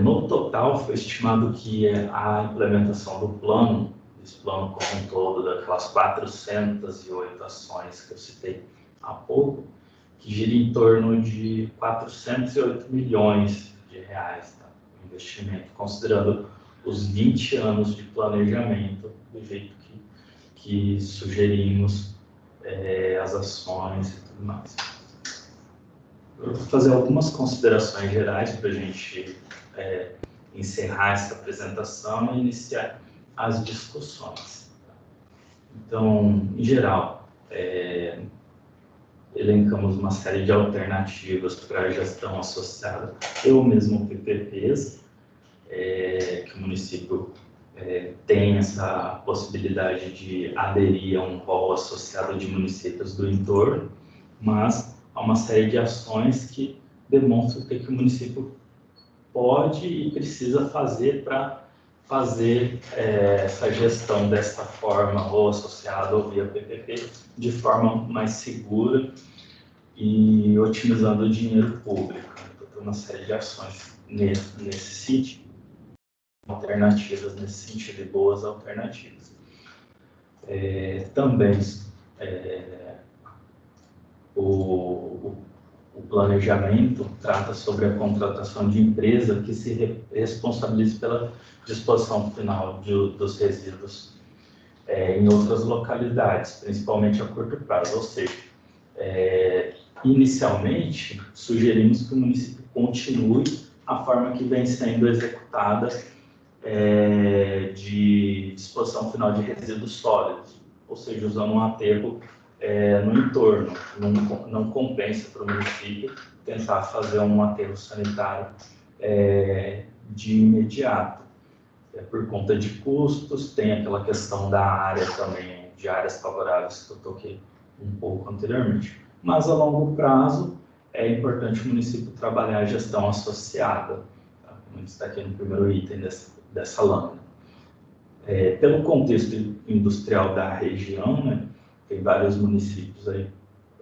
No total, foi estimado que a implementação do plano, esse plano como um todo, daquelas 408 ações que eu citei há pouco, que gira em torno de 408 milhões de reais, tá? O investimento, considerando os 20 anos de planejamento, do jeito que sugerimos as ações e tudo mais. Eu vou fazer algumas considerações gerais para a gente encerrar essa apresentação e iniciar as discussões. Então, em geral, elencamos uma série de alternativas para a gestão associada ou mesmo PPPs, que o município tem essa possibilidade de aderir a um rol associado de municípios do entorno, mas há uma série de ações que demonstram o que o município pode e precisa fazer para fazer essa gestão desta forma, ou associada ou via PPP, de forma mais segura e otimizando o dinheiro público. Então, tem uma série de ações nesse sentido, alternativas nesse sentido, e boas alternativas. Também planejamento trata sobre a contratação de empresa que se responsabilize pela disposição final dos resíduos em outras localidades, principalmente a curto prazo. Ou seja, inicialmente, sugerimos que o município continue a forma que vem sendo executada de disposição final de resíduos sólidos, ou seja, usando um aterro no entorno. Não compensa para o município tentar fazer um aterro sanitário de imediato. Por conta de custos, tem aquela questão da área também, de áreas favoráveis que eu toquei um pouco anteriormente. Mas a longo prazo é importante o município trabalhar a gestão associada, tá? Como está aqui no primeiro item dessa lâmina. Pelo contexto industrial da região, né, tem vários municípios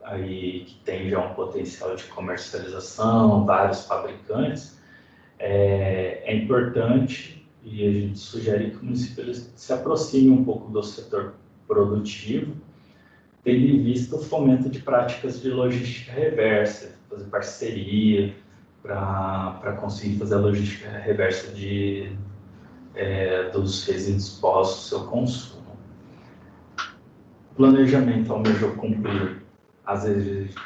aí que tem já um potencial de comercialização, vários fabricantes. É importante, e a gente sugere que o município se aproxime um pouco do setor produtivo, tendo em vista o fomento de práticas de logística reversa, fazer parceria para conseguir fazer a logística reversa dos resíduos pós o seu consumo. O planejamento almejou cumprir as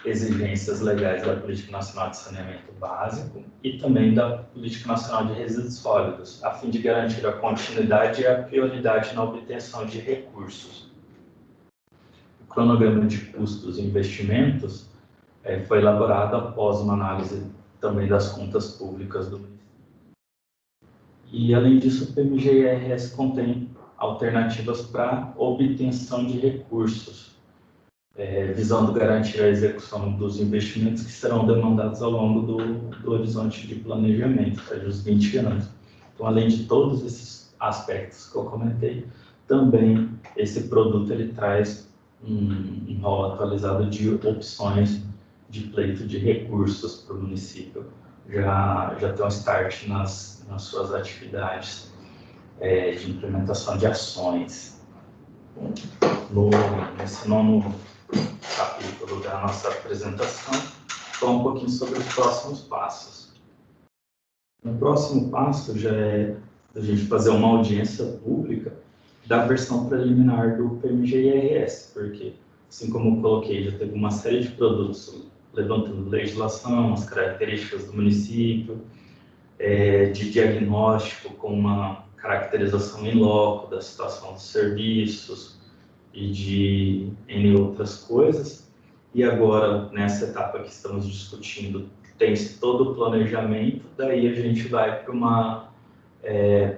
exigências legais da Política Nacional de Saneamento Básico e também da Política Nacional de Resíduos Sólidos, a fim de garantir a continuidade e a prioridade na obtenção de recursos. O cronograma de custos e investimentos foi elaborado após uma análise também das contas públicas do município. E, além disso, o PMG-IRS contém alternativas para obtenção de recursos, visando garantir a execução dos investimentos que serão demandados ao longo do horizonte de planejamento, dos 20 anos. Então, além de todos esses aspectos que eu comentei, também esse produto ele traz um rol atualizado de opções de pleito de recursos para o município. Já tem um start nas suas atividades de implementação de ações. Nesse nono capítulo da nossa apresentação, falar um pouquinho sobre os próximos passos. O próximo passo já é a gente fazer uma audiência pública da versão preliminar do PMG-IRS, porque, assim como eu coloquei, já teve uma série de produtos levantando legislação, as características do município, de diagnóstico com uma caracterização in loco da situação dos serviços e de N outras coisas. E agora, nessa etapa que estamos discutindo, tem-se todo o planejamento, daí a gente vai para uma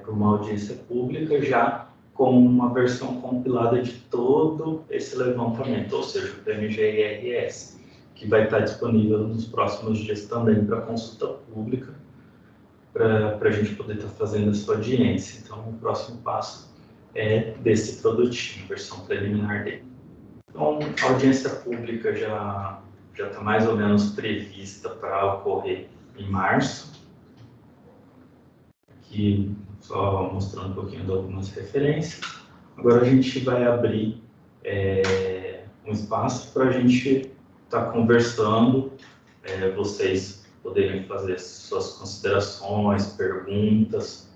audiência pública já com uma versão compilada de todo esse levantamento, ou seja, o PMG-IRS, que vai estar disponível nos próximos dias também para consulta pública, para a gente poder estar fazendo essa audiência. Então, o próximo passo é desse produtinho, versão preliminar dele. Então, a audiência pública já está mais ou menos prevista para ocorrer em março. Aqui, só mostrando um pouquinho de algumas referências. Agora a gente vai abrir um espaço para a gente estar conversando, vocês poderem fazer suas considerações, perguntas.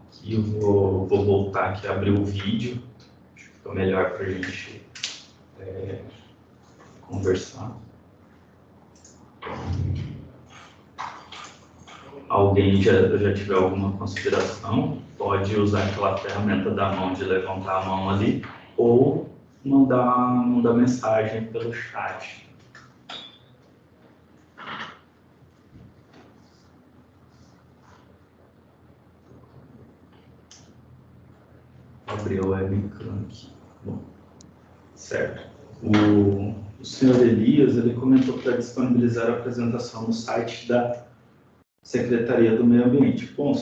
Aqui eu vou voltar aqui a abrir o vídeo, acho que fica melhor para a gente conversar. Alguém já tiver alguma consideração, pode usar aquela ferramenta da mão de levantar a mão ali, ou mandar mensagem pelo chat. Abrir o webcam aqui. Bom, certo. O senhor Elias, ele comentou para disponibilizar a apresentação no site da Secretaria do Meio Ambiente. Bom,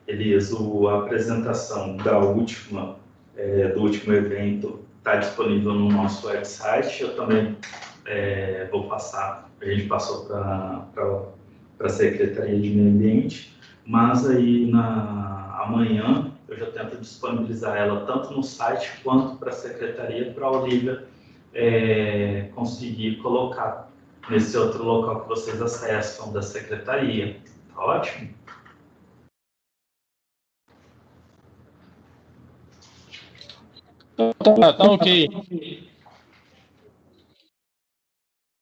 Elias, a apresentação do último evento está disponível no nosso website. Eu também vou passar, a gente passou para a Secretaria de Meio Ambiente, mas aí amanhã eu já tento disponibilizar ela tanto no site quanto para a Secretaria, para a Olivia conseguir colocar nesse outro local que vocês acessam da secretaria. Tá ótimo? Tá ok.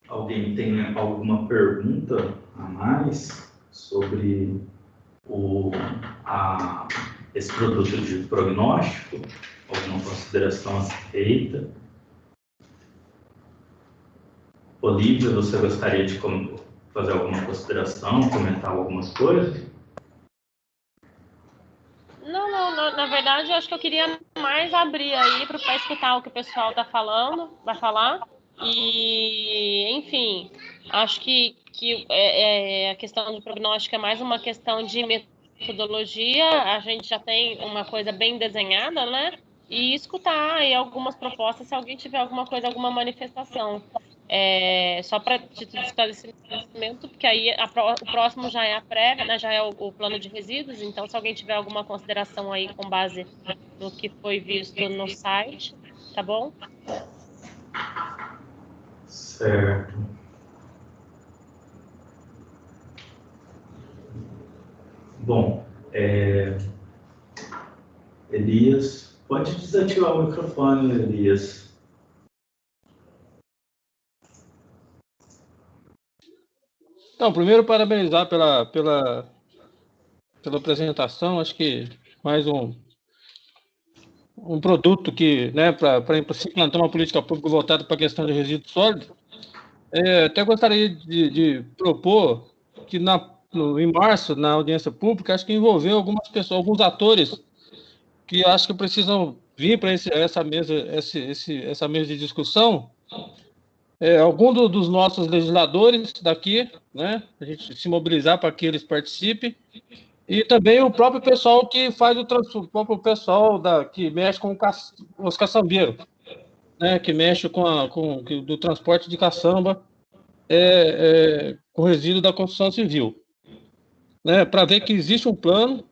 Alguém tem alguma pergunta a mais sobre esse produto de prognóstico? Alguma consideração a ser feita? Olívia, você gostaria de fazer alguma consideração, comentar algumas coisas? Não, na verdade, eu acho que eu queria mais abrir aí para escutar o que o pessoal vai falar. E, enfim, acho que a questão do prognóstico é mais uma questão de metodologia. A gente já tem uma coisa bem desenhada, né? E escutar aí algumas propostas, se alguém tiver alguma coisa, alguma manifestação. Só para título de esclarecimento, porque aí o próximo já é a prévia, né? Já é o plano de resíduos. Então, se alguém tiver alguma consideração aí com base no que foi visto no site, tá bom? Certo. Bom, Elias, pode desativar o microfone, Elias. Então, primeiro, parabenizar pela apresentação. Acho que mais um produto que, né, para se implantar uma política pública voltada para a questão de resíduos sólidos. Até gostaria de propor que em março, na audiência pública, acho que envolver algumas pessoas, alguns atores que acho que precisam vir para essa mesa de discussão. Algum dos nossos legisladores daqui, né, a gente se mobilizar para que eles participem, e também o próprio pessoal que faz o próprio pessoal que mexe com os caçambeiros, né, que mexe do transporte de caçamba com resíduo da construção civil, né, para ver que existe um plano,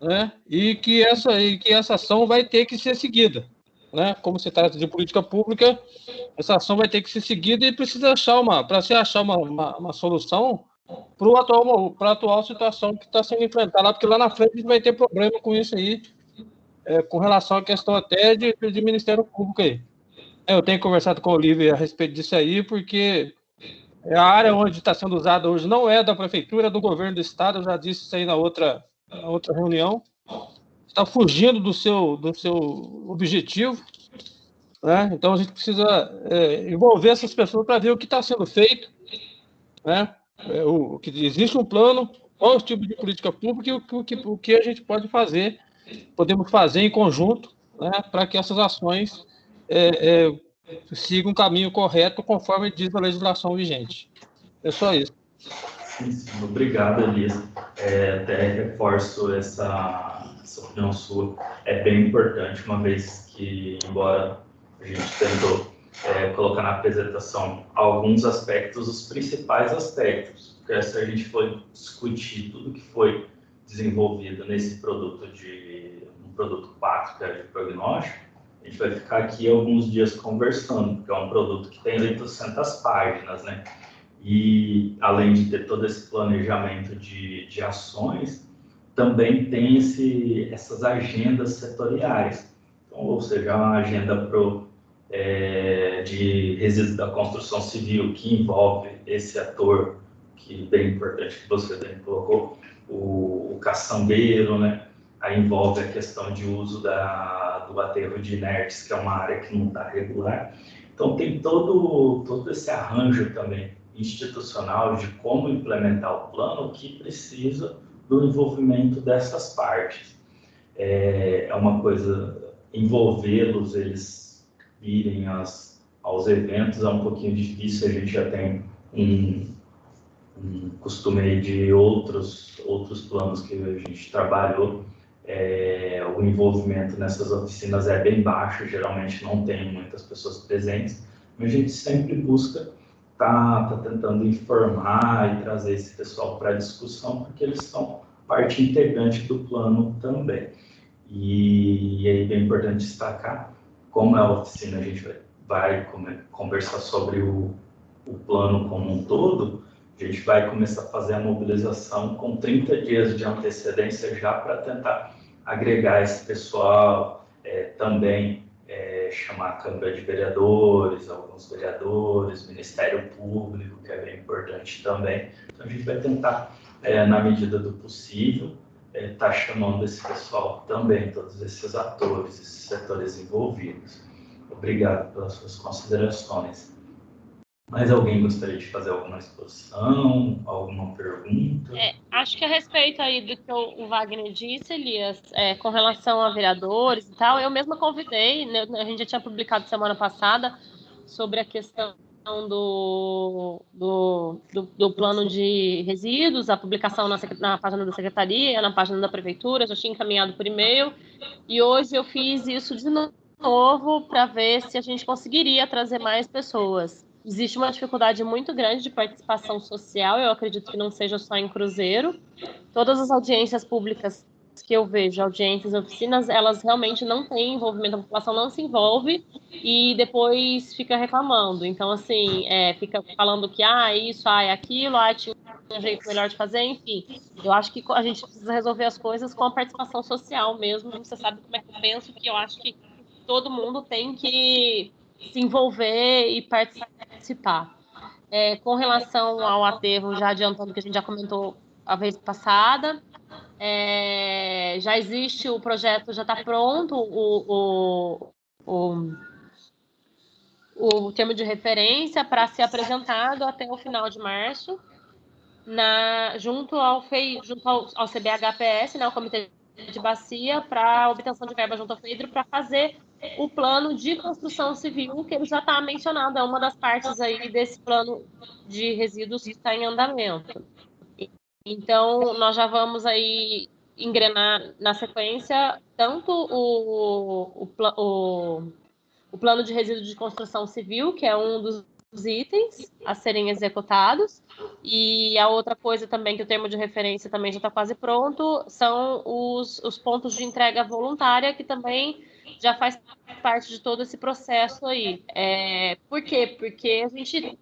né, e que essa ação vai ter que ser seguida, né, como se trata de política pública, essa ação vai ter que ser seguida e precisa achar uma solução para a atual situação que está sendo enfrentada, porque lá na frente a gente vai ter problema com isso aí, com relação à questão até de Ministério Público aí. Eu tenho conversado com a Olívia a respeito disso aí, porque a área onde está sendo usada hoje não é da prefeitura, é do governo do estado. Eu já disse isso aí na outra reunião. Está fugindo do seu objetivo, né? Então a gente precisa envolver essas pessoas para ver o que está sendo feito, né? Que existe um plano, qual o tipo de política pública e o que a gente podemos fazer em conjunto, né, para que essas ações sigam o caminho correto conforme diz a legislação vigente. É só isso. Sim, obrigado, Elias. Até reforço essa opinião sua. É bem importante, uma vez que, embora a gente tentou colocar na apresentação alguns aspectos, os principais aspectos, porque se a gente for discutir tudo que foi desenvolvido nesse produto um produto 4, que é de prognóstico, a gente vai ficar aqui alguns dias conversando, porque é um produto que tem 800 páginas, né? E, além de ter todo esse planejamento de ações, também tem essas agendas setoriais. Então, ou seja, uma agenda de resíduos da construção civil, que envolve esse ator, que é bem importante, que você bem colocou, o caçambeiro, né? Aí envolve a questão de uso do aterro de inertes, que é uma área que não está regular. Então, tem todo esse arranjo também institucional de como implementar o plano que precisa do envolvimento dessas partes. É uma coisa, envolvê-los, eles irem aos eventos, é um pouquinho difícil, a gente já tem um costume de outros planos que a gente trabalhou, o envolvimento nessas oficinas é bem baixo, geralmente não tem muitas pessoas presentes, mas a gente sempre busca tá tentando informar e trazer esse pessoal para a discussão, porque eles são parte integrante do plano também. E aí é bem importante destacar, como é a oficina, a gente vai vai conversar sobre o plano como um todo, a gente vai começar a fazer a mobilização com 30 dias de antecedência já para tentar agregar esse pessoal, também chamar a Câmara de Vereadores, alguns vereadores, Ministério Público, que é bem importante também. Então, a gente vai tentar, na medida do possível, estar chamando esse pessoal também, todos esses atores, esses setores envolvidos. Obrigado pelas suas considerações. Mais alguém gostaria de fazer alguma exposição, alguma pergunta? Acho que a respeito aí do que o Wagner disse, Elias, com relação a vereadores e tal, eu mesma convidei, né, a gente já tinha publicado semana passada sobre a questão do plano de resíduos, a publicação na página da secretaria, na página da prefeitura, já tinha encaminhado por e-mail, e hoje eu fiz isso de novo para ver se a gente conseguiria trazer mais pessoas. Existe uma dificuldade muito grande de participação social, eu acredito que não seja só em Cruzeiro. Todas as audiências públicas que eu vejo, audiências, oficinas, elas realmente não têm envolvimento, a população não se envolve e depois fica reclamando. Então, assim, fica falando que, isso, aquilo, tinha um jeito melhor de fazer, enfim. Eu acho que a gente precisa resolver as coisas com a participação social mesmo. Você sabe como é que eu penso, que eu acho que todo mundo tem que se envolver e participar. Com relação ao aterro, já adiantando que a gente já comentou a vez passada, já existe o projeto, já está pronto o termo de referência para ser apresentado até o final de março, junto ao CBHPS, né, o Comitê de Bacia, para obtenção de verba junto ao FEIDRO, para fazer o plano de construção civil, que ele já está mencionado, é uma das partes aí desse plano de resíduos que está em andamento. Então, nós já vamos aí engrenar na sequência tanto o plano de resíduos de construção civil, que é um dos itens a serem executados, e a outra coisa também, que o termo de referência também já está quase pronto, são os pontos de entrega voluntária, que também já faz parte de todo esse processo aí. Por quê? Porque a gente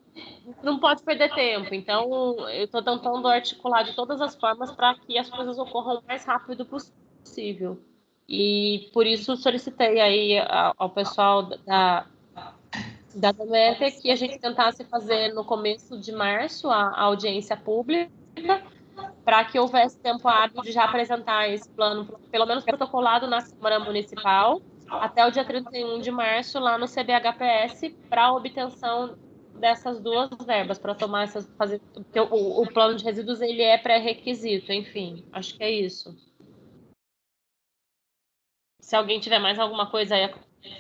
não pode perder tempo, então eu estou tentando articular de todas as formas para que as coisas ocorram o mais rápido possível. E por isso solicitei aí ao pessoal da Domep que a gente tentasse fazer no começo de março a audiência pública, para que houvesse tempo hábil de já apresentar esse plano, pelo menos protocolado na Câmara Municipal, até o dia 31 de março, lá no CBHPS, para a obtenção dessas duas verbas, para tomar fazer, porque o plano de resíduos ele é pré-requisito, enfim, acho que é isso. Se alguém tiver mais alguma coisa aí a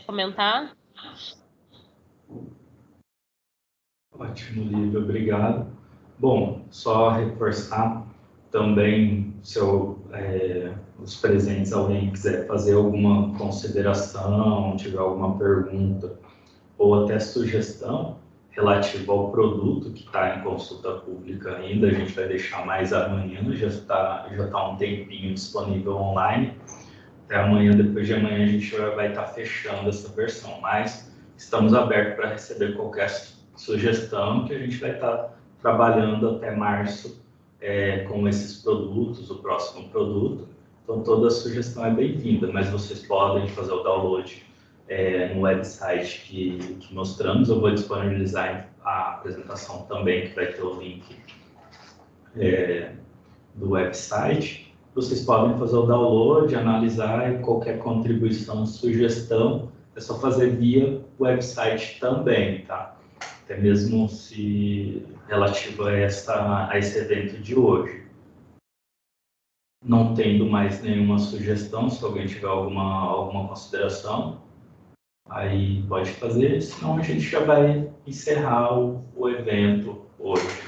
comentar. Ótimo, Lívia, obrigado. Bom, só reforçar também, se os presentes, alguém quiser fazer alguma consideração, tiver alguma pergunta ou até sugestão relativa ao produto que está em consulta pública ainda, a gente vai deixar mais amanhã, já está um tempinho disponível online. Até amanhã, depois de amanhã, a gente vai estar fechando essa versão, mas estamos abertos para receber qualquer sugestão, que a gente vai estar trabalhando até março com esses produtos, o próximo produto. Então, toda sugestão é bem-vinda, mas vocês podem fazer o download no website que mostramos. Eu vou disponibilizar a apresentação também, que vai ter o link do website. Vocês podem fazer o download, analisar, e qualquer contribuição, sugestão, é só fazer via website também, tá? Até mesmo se relativo a esse evento de hoje. Não tendo mais nenhuma sugestão, se alguém tiver alguma consideração, aí pode fazer, senão a gente já vai encerrar o evento hoje.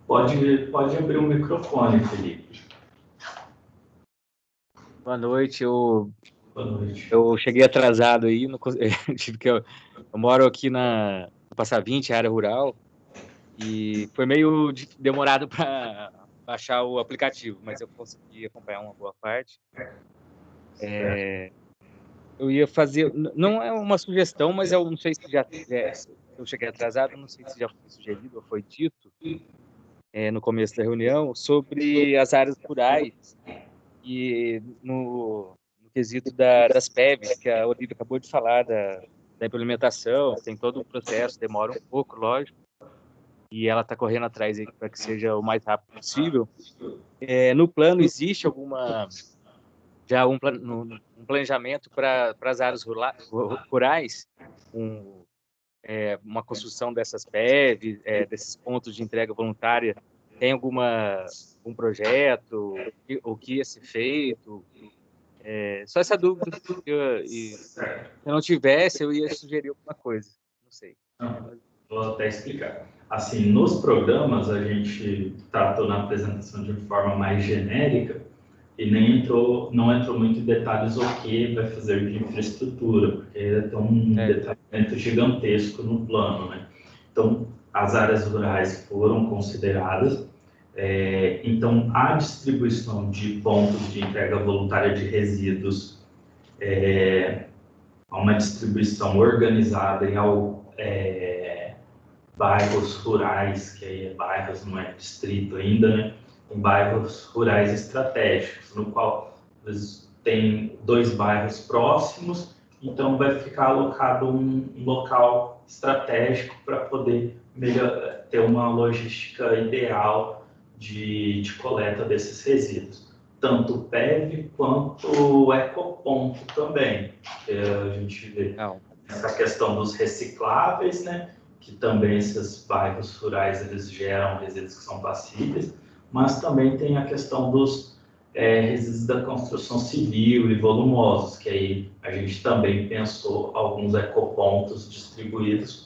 Pode abrir o microfone, Felipe. Boa noite. Boa noite. Eu cheguei atrasado aí, tive que eu moro aqui na Passa 20, área rural, e foi meio demorado para baixar o aplicativo, mas eu consegui acompanhar uma boa parte. eu ia fazer, não é uma sugestão, mas eu não sei se eu cheguei atrasado, não sei se já foi sugerido ou foi dito no começo da reunião sobre as áreas rurais e no quesito das PEVs, que a Olívia acabou de falar da implementação, tem todo o processo, demora um pouco, lógico, e ela está correndo atrás para que seja o mais rápido possível. No plano, existe já um planejamento para as áreas rurais, uma construção dessas PEVs, desses pontos de entrega voluntária? Tem um projeto? O que ia ser feito? Só essa dúvida. Se eu não tivesse, eu ia sugerir alguma coisa. Não sei. Vou até explicar. Assim, nos programas, a gente tratou na apresentação de forma mais genérica e não entrou muito em detalhes o que vai fazer de infraestrutura, porque tem um detalhamento gigantesco no plano, né? Então, as áreas rurais foram consideradas. Então, a distribuição de pontos de entrega voluntária de resíduos uma distribuição organizada em bairros rurais, que aí bairros, não é distrito ainda, né? Em bairros rurais estratégicos, no qual tem 2 bairros próximos, então vai ficar alocado um local estratégico para poder ter uma logística ideal de coleta desses resíduos. Tanto o PEV quanto o ecoponto também. A gente vê essa questão dos recicláveis, né? Que também esses bairros rurais eles geram resíduos que são passíveis, mas também tem a questão dos resíduos da construção civil e volumosos, que aí a gente também pensou alguns ecopontos distribuídos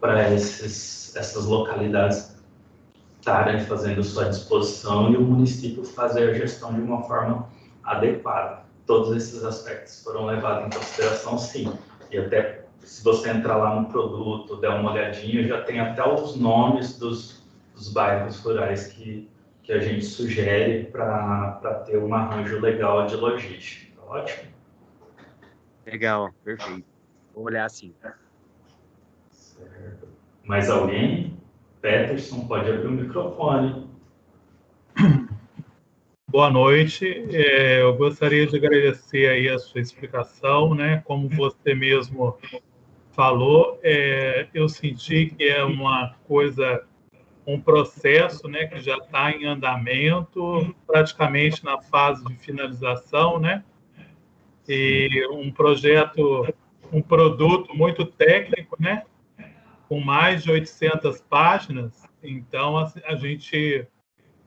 para essas localidades estarem fazendo sua disposição e o município fazer a gestão de uma forma adequada. Todos esses aspectos foram levados em consideração, sim, e até se você entrar lá no produto, der uma olhadinha, já tem até os nomes dos bairros rurais que a gente sugere para ter um arranjo legal de logística. Ótimo. Legal, perfeito. Vou olhar assim. Certo. Mais alguém? Peterson, pode abrir o microfone. Boa noite. Eu gostaria de agradecer aí a sua explicação, né? Como você mesmo falou, eu senti que é uma coisa, um processo, né, que já está em andamento, praticamente na fase de finalização, né? E um produto muito técnico, né? Com mais de 800 páginas. Então, a gente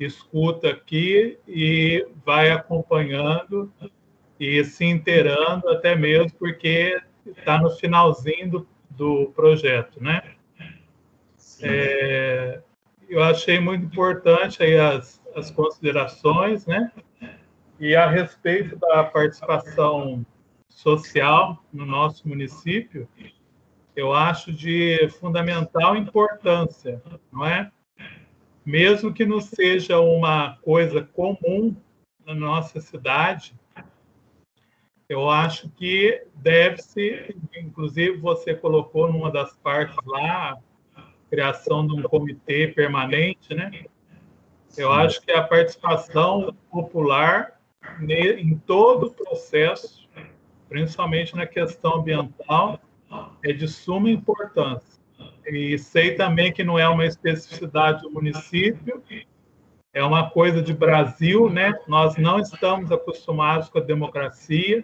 escuta aqui e vai acompanhando e se inteirando até mesmo porque está no finalzinho do projeto, né? Eu achei muito importante aí as considerações, né? E a respeito da participação social no nosso município, eu acho de fundamental importância, não é? Mesmo que não seja uma coisa comum na nossa cidade, eu acho que deve-se, inclusive você colocou numa das partes lá, a criação de um comitê permanente, né? Eu acho que a participação popular em todo o processo, principalmente na questão ambiental, é de suma importância. E sei também que não é uma especificidade do município, é uma coisa de Brasil, né? Nós não estamos acostumados com a democracia,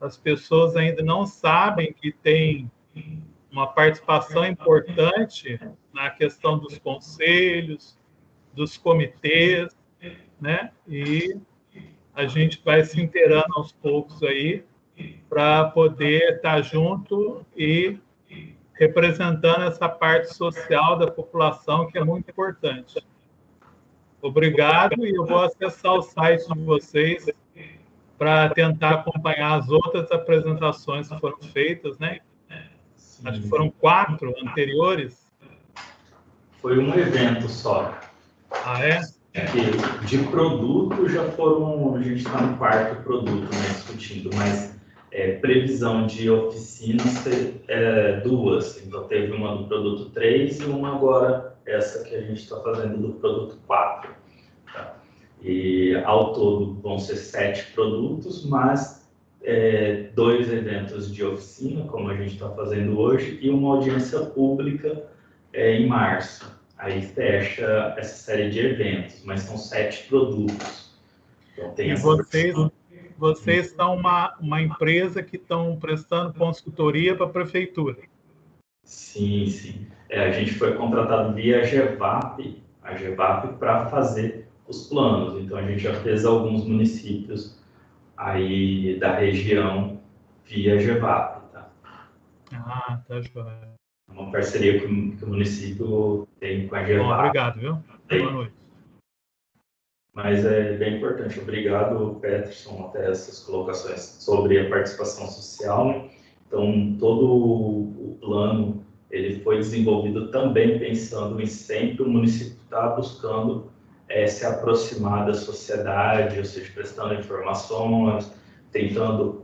as pessoas ainda não sabem que tem uma participação importante na questão dos conselhos, dos comitês, né? E a gente vai se inteirando aos poucos aí para poder estar junto e representando essa parte social da população que é muito importante. Obrigado, e eu vou acessar o site de vocês para tentar acompanhar as outras apresentações que foram feitas, né? Acho que foram 4 anteriores. Foi um evento só. Ah, é? De produto já foram, a gente está no 4º produto, né, discutindo, mas previsão de oficinas 2. Então, teve uma do produto 3 e uma agora, essa que a gente está fazendo do produto 4. Tá? E, ao todo, vão ser 7 produtos, mas 2 eventos de oficina, como a gente está fazendo hoje, e uma audiência pública em março. Aí fecha essa série de eventos, mas são 7 produtos. Então, tem e vocês são uma empresa que estão prestando consultoria para a prefeitura. Sim, sim. A gente foi contratado via a GEVAP para fazer os planos. Então, a gente já fez alguns municípios aí da região via GEVAP. Tá? Ah, tá joia. É uma parceria que o município tem com a GEVAP. Bom, obrigado, viu? Boa noite. Mas é bem importante. Obrigado, Peterson, até essas colocações sobre a participação social. Então, todo o plano ele foi desenvolvido também pensando em sempre o município estar buscando se aproximar da sociedade, ou seja, prestando informações, tentando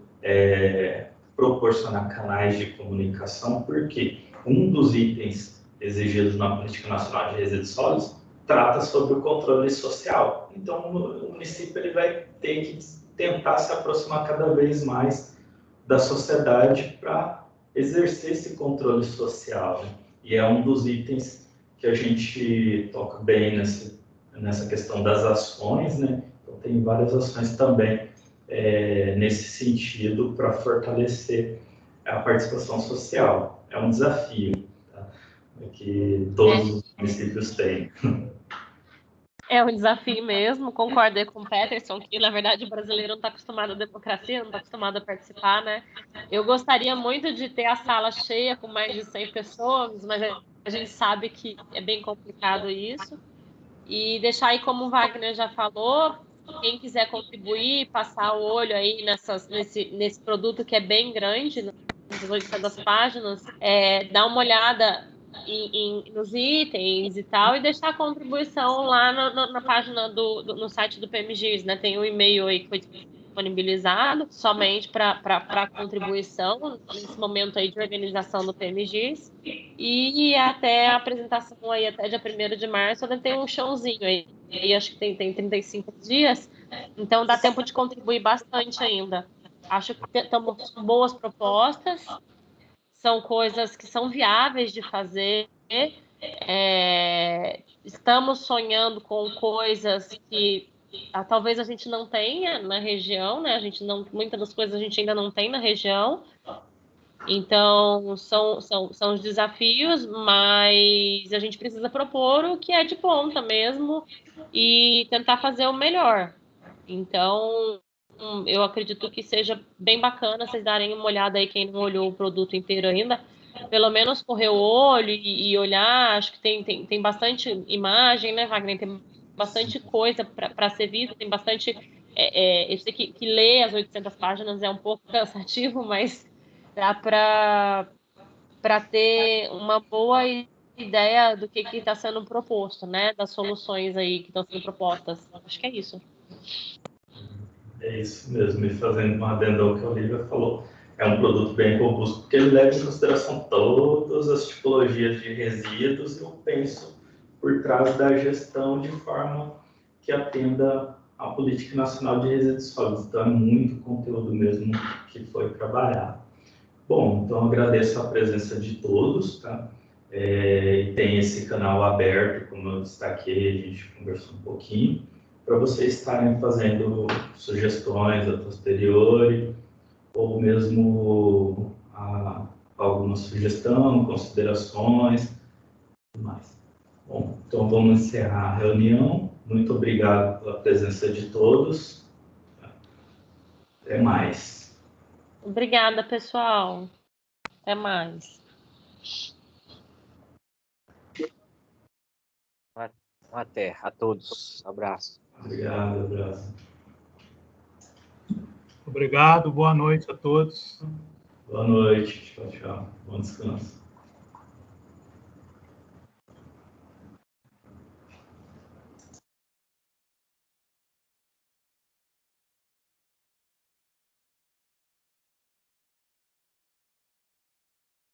proporcionar canais de comunicação, porque um dos itens exigidos na Política Nacional de Resíduos Sólidos trata sobre o controle social. Então, o município ele vai ter que tentar se aproximar cada vez mais da sociedade para exercer esse controle social. Né? E é um dos itens que a gente toca bem nessa questão das ações, né? Então, tem várias ações também nesse sentido para fortalecer a participação social. É um desafio, tá? Que todos os municípios têm. É um desafio mesmo, concordei com o Peterson, que na verdade o brasileiro não está acostumado à democracia, não está acostumado a participar, né? Eu gostaria muito de ter a sala cheia com mais de 100 pessoas, mas a gente sabe que é bem complicado isso. E deixar aí, como o Wagner já falou, quem quiser contribuir, passar o olho aí nesse produto que é bem grande, nas 800 páginas, dar uma olhada nos itens e tal, e deixar a contribuição lá na página no site do PMGIS, né? Tem um e-mail aí que foi disponibilizado somente para contribuição nesse momento aí de organização do PMGIS, e até a apresentação aí até dia 1º de março ainda tem um chãozinho aí, acho que tem 35 dias, então dá tempo de contribuir bastante ainda. Acho que estamos com boas propostas, são coisas que são viáveis de fazer. Estamos sonhando com coisas que talvez a gente não tenha na região, né? Muitas das coisas a gente ainda não tem na região. Então, são os desafios, mas a gente precisa propor o que é de ponta mesmo e tentar fazer o melhor. Então, eu acredito que seja bem bacana vocês darem uma olhada aí, quem não olhou o produto inteiro ainda, pelo menos correr o olho e olhar. Acho que tem bastante imagem, né, Wagner? Tem bastante coisa para ser vista, tem bastante... eu sei que ler as 800 páginas é um pouco cansativo, mas dá para ter uma boa ideia do que está sendo proposto, né? Das soluções aí que estão sendo propostas. Acho que é isso. É isso mesmo, e fazendo uma adenda ao que a Olivia falou, é um produto bem robusto, porque ele leva em consideração todas as tipologias de resíduos, e eu penso por trás da gestão de forma que atenda à Política Nacional de Resíduos Sólidos. Então, é muito conteúdo mesmo que foi trabalhado. Bom, então agradeço a presença de todos, tá? E tem esse canal aberto, como eu destaquei, a gente conversou um pouquinho, para vocês estarem fazendo sugestões a posteriori, ou mesmo alguma sugestão, considerações, e tudo mais. Bom, então vamos encerrar a reunião. Muito obrigado pela presença de todos. Até mais. Obrigada, pessoal. Até mais. Até a todos. Abraço. Obrigado, abraço. Obrigado, boa noite a todos. Boa noite, tchau, tchau. Bom descanso.